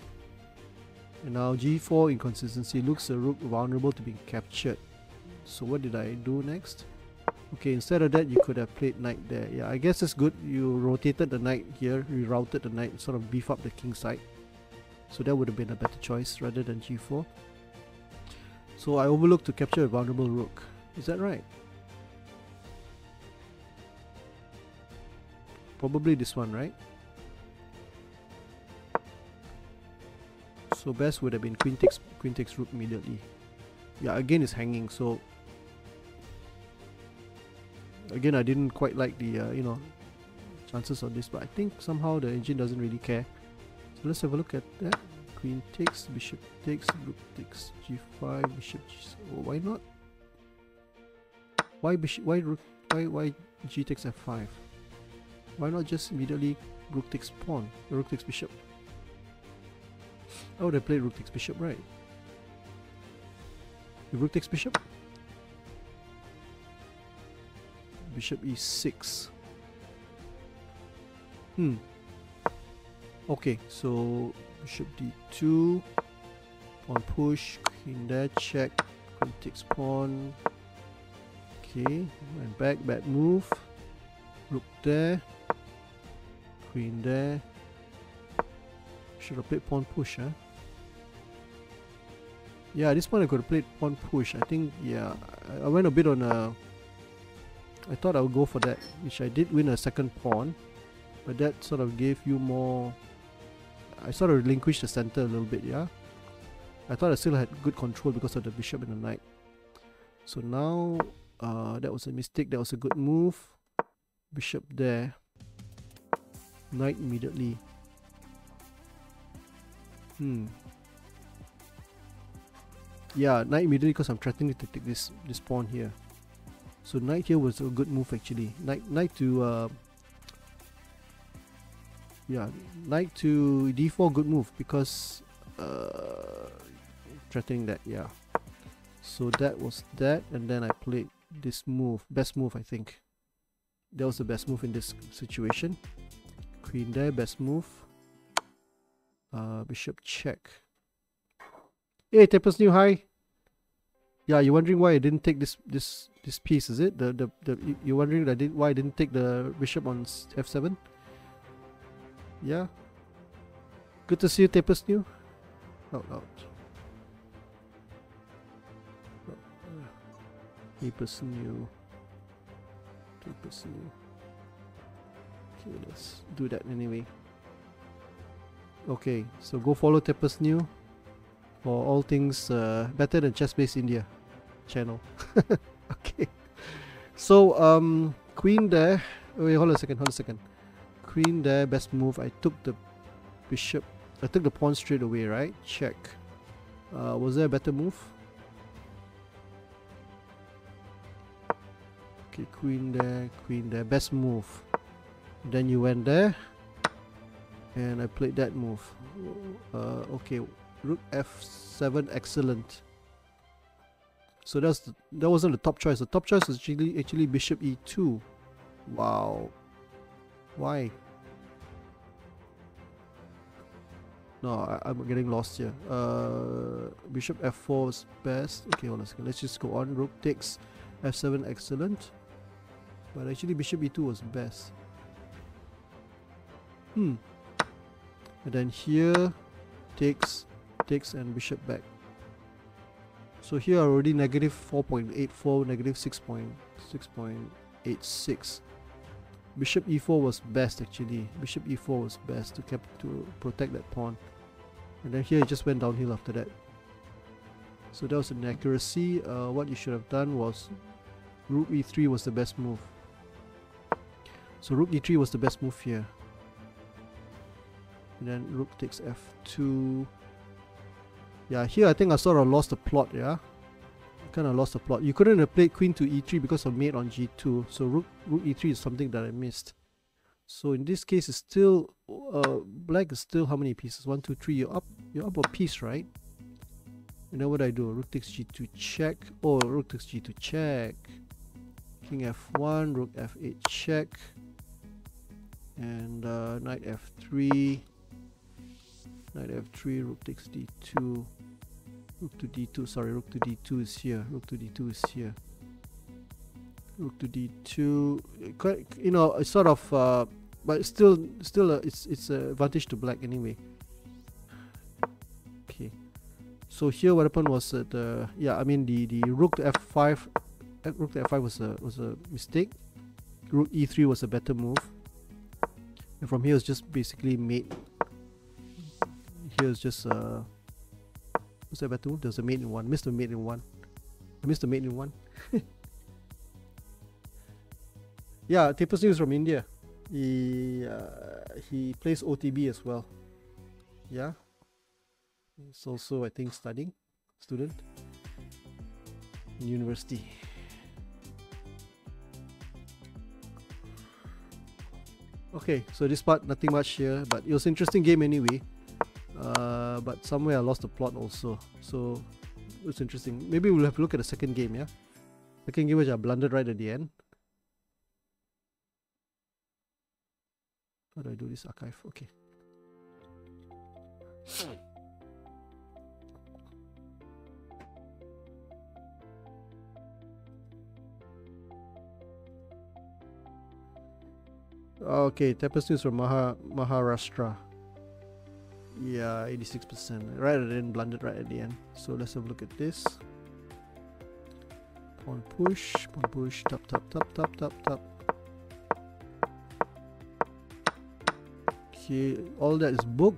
And now g4 inconsistency, looks the rook vulnerable to being captured. So what did I do next? Okay, instead of that you could have played knight there. Yeah, I guess it's good. You rotated the knight here, rerouted the knight, sort of beef up the king side. So that would have been a better choice rather than g4. So I overlooked to capture a vulnerable rook. Is that right? Probably this one, right? So best would have been queen takes rook immediately. Yeah, again it's hanging, so again I didn't quite like the you know, chances on this, but I think somehow the engine doesn't really care. So let's have a look at that. Queen takes, bishop takes, rook takes g5, bishop g7. Oh, why not? Why bishop? Why rook? Why g takes f5? Why not just immediately rook takes pawn, or rook takes bishop? I would have played rook takes bishop, right? Rook takes bishop. Bishop e6. Okay, so bishop d2, pawn push, queen there, check, queen takes pawn. Okay, went back, bad move. Rook there, queen there. Should have played pawn push, huh? Yeah, at this point I could have played pawn push. I think, yeah, I went a bit on a... I thought I would go for that, which I did win a second pawn, but that sort of gave you more... I sort of relinquished the center a little bit, yeah? I thought I still had good control because of the bishop and the knight. So now, that was a mistake, that was a good move. Bishop there. Knight immediately. Yeah, knight immediately because I'm threatening to take this pawn here. So knight here was a good move actually. Knight to knight to d4, good move because threatening that, yeah. So that was that, and then I played this move, best move I think. That was the best move in this situation. Queen there, best move. Bishop check. Hey, Tapers New, hi. Yeah, you're wondering why I didn't take this piece, is it? You're wondering why I didn't take the bishop on f7? Yeah. Good to see you, Tapers New. Out. Tapers New. Okay, let's do that anyway. Okay, so go follow Tapers New for all things better than Chess-Based India channel. Okay, so queen there. Wait, hold on a second. Queen there, best move. I took the bishop. I took the pawn straight away, right? Check. Was there a better move? Okay, queen there, best move. Then you went there, and I played that move. Okay, rook f7, excellent. So that wasn't the top choice. The top choice was actually bishop e2. Wow. Why? No, I'm getting lost here. Bishop f4 is best. Okay, hold on a second. Let's just go on. Rook takes f7, excellent. But actually bishop e2 was best. And then here takes and bishop back. So here already negative 4.84, negative 6.86. Bishop e4 was best actually. Bishop e4 was best to protect that pawn. And then here it just went downhill after that. So that was an accuracy. What you should have done was rook e3 was the best move. So rook e3 was the best move here. And then rook takes f2. Yeah, here I think I sort of lost the plot, yeah? Kind of lost the plot. You couldn't have played queen to e3 because of mate on g2. So rook e3 is something that I missed. So in this case, it's still black is still how many pieces? 1, 2, 3. You're up a piece, right? And then what do I do? Rook takes g2 check. Oh, rook takes g2 check. King f1, rook f8 check. And knight f3. Knight f3, rook takes d2. Rook to d2, sorry, rook to d2 is here. Rook to d2 is here. Rook to d2. Quite, you know, it's sort of, but it's still, it's an advantage to black anyway. Okay. So here, what happened was that, yeah, I mean the rook to f5, rook to f5 was a mistake. Rook e3 was a better move. And from here, it's just basically mate. Here is just what's that better move? There's a mate in one. Missed the mate in one. I missed the mate in one. Yeah, Tapers News from India. He plays OTB as well. Yeah. He's also, I think, studying, student in university. Okay, so this part, nothing much here, but it was an interesting game anyway. But somewhere I lost the plot also, so it was interesting. Maybe we'll have to look at the second game, yeah? Second game which I blundered right at the end. How do I do this archive? Okay. Okay, Tapestry is from Maharashtra. Yeah, 86%. Right at the end, blundered right at the end. So let's have a look at this. Pawn push, tap, tap, tap, tap, tap, tap. Okay, all that is book.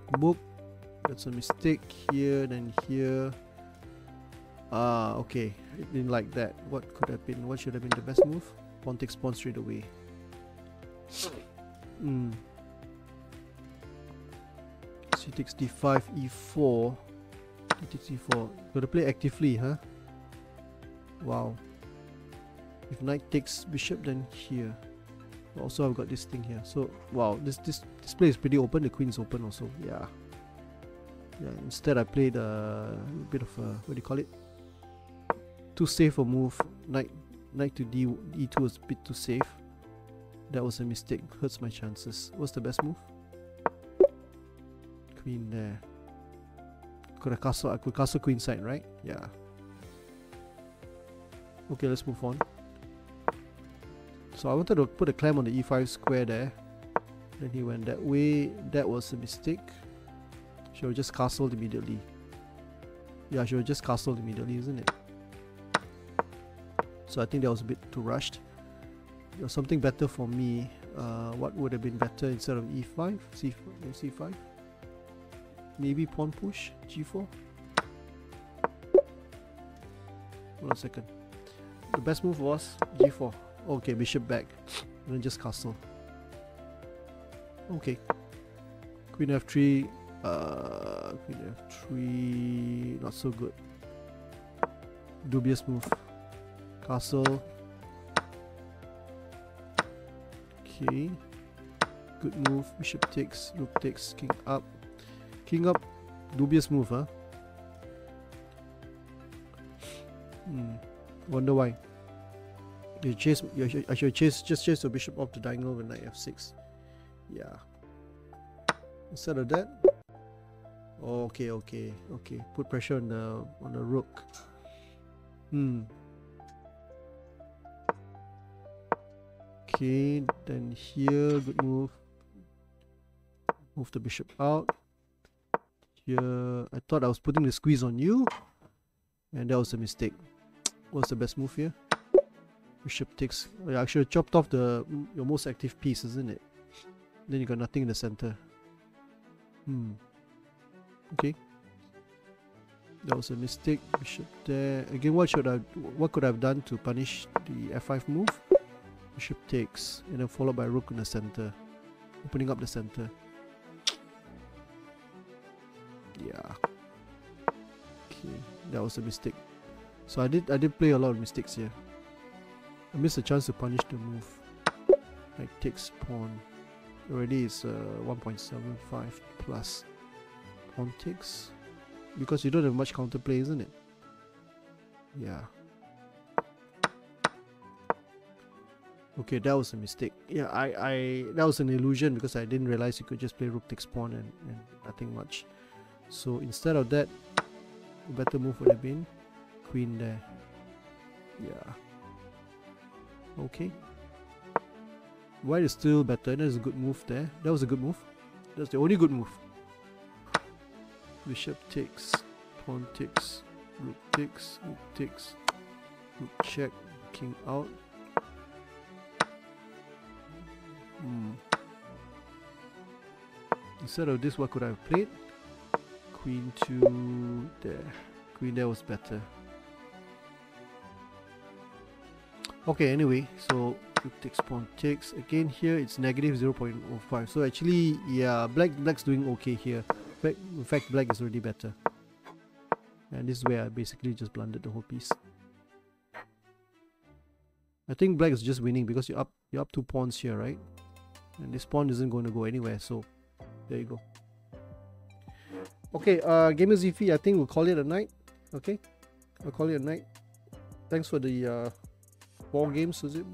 That's a mistake here, then here. Okay, I didn't like that. What could have been, what should have been the best move? Pawn takes pawn straight away. C takes d5, e4. He takes e4. Gotta play actively, huh? Wow. If knight takes bishop, then here. Also, I've got this thing here. So, wow, this play is pretty open. The queen is open also. Yeah. Instead, I played a bit of a, what do you call it? Too safe a move. Knight to e2 was a bit too safe. That was a mistake. Hurts my chances. What's the best move? Queen there. I could castle queen side, right? Yeah. Okay, let's move on. So I wanted to put a clamp on the e5 square there. Then he went that way. That was a mistake. Should have just castled immediately. Yeah, should have just castled immediately, isn't it? So I think that was a bit too rushed. There was something better for me. What would have been better instead of e5? c5? Maybe pawn push, g4. Hold on a second. The best move was g4. Okay, bishop back. And then just castle. Okay. Queen f3. Queen f3. Not so good. Dubious move. Castle. Okay. Good move. Bishop takes. Rook takes. King up. King up. Dubious move, huh? Wonder why. I should just chase the bishop off the diagonal with knight f6. Yeah. Instead of that. Oh, okay. Put pressure on the rook. Okay, then here, good move. Move the bishop out. Here, I thought I was putting the squeeze on you, and that was a mistake. What's the best move here? Bishop takes. Oh, yeah, I should have chopped off your most active piece, isn't it? Then you got nothing in the center. Okay. That was a mistake. Bishop there. Again, what could I have done to punish the f5 move? Bishop takes, and then followed by rook in the center, opening up the center. Yeah. Okay, that was a mistake. So I did play a lot of mistakes here. I missed a chance to punish the move. Knight takes pawn. Already is 1.75 plus. Pawn takes, because you don't have much counterplay, isn't it? Yeah. Okay, that was a mistake. Yeah, that was an illusion because I didn't realize you could just play rook takes pawn and nothing much. So instead of that, a better move would have been queen there. Yeah. Okay. White is still better. That is a good move there. That was a good move. That's the only good move. Bishop takes, pawn takes, rook takes, rook check, king out. Instead of this, what could I have played? Queen to there. Queen there was better. Okay, anyway, so Rook takes, pawn takes. Again here it's negative 0.05. So actually, yeah, black's doing okay here. In fact, black is already better. And this is where I basically just blundered the whole piece. I think black is just winning because you're up 2 pawns here, right? And this pawn isn't going to go anywhere, so there you go. Okay, Gamerzephy, I think we'll call it a night. Okay, I'll call it a night. Thanks for the 4 games. Was it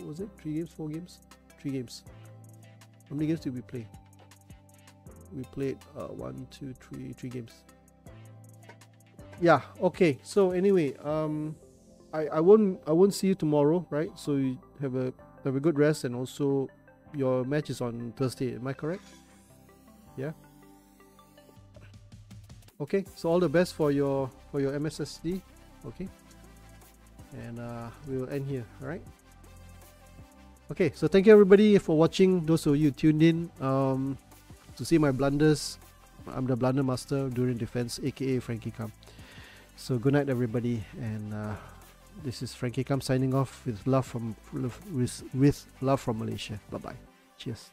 3 games, 4 games? 3 games. How many games did we play? We played 1, 2, 3 games. Yeah. Okay. So anyway, I won't see you tomorrow, right? So you have a good rest, and also your match is on Thursday. Am I correct? Yeah. Okay. So all the best for your MSSD. Okay. And we will end here. All right. Okay. So thank you everybody for watching. Those of you tuned in to see my blunders. I'm the blunder master during defense, aka Frankie Kam. So good night everybody, and this is Frankie Kam signing off with love from Malaysia. Bye bye. Cheers.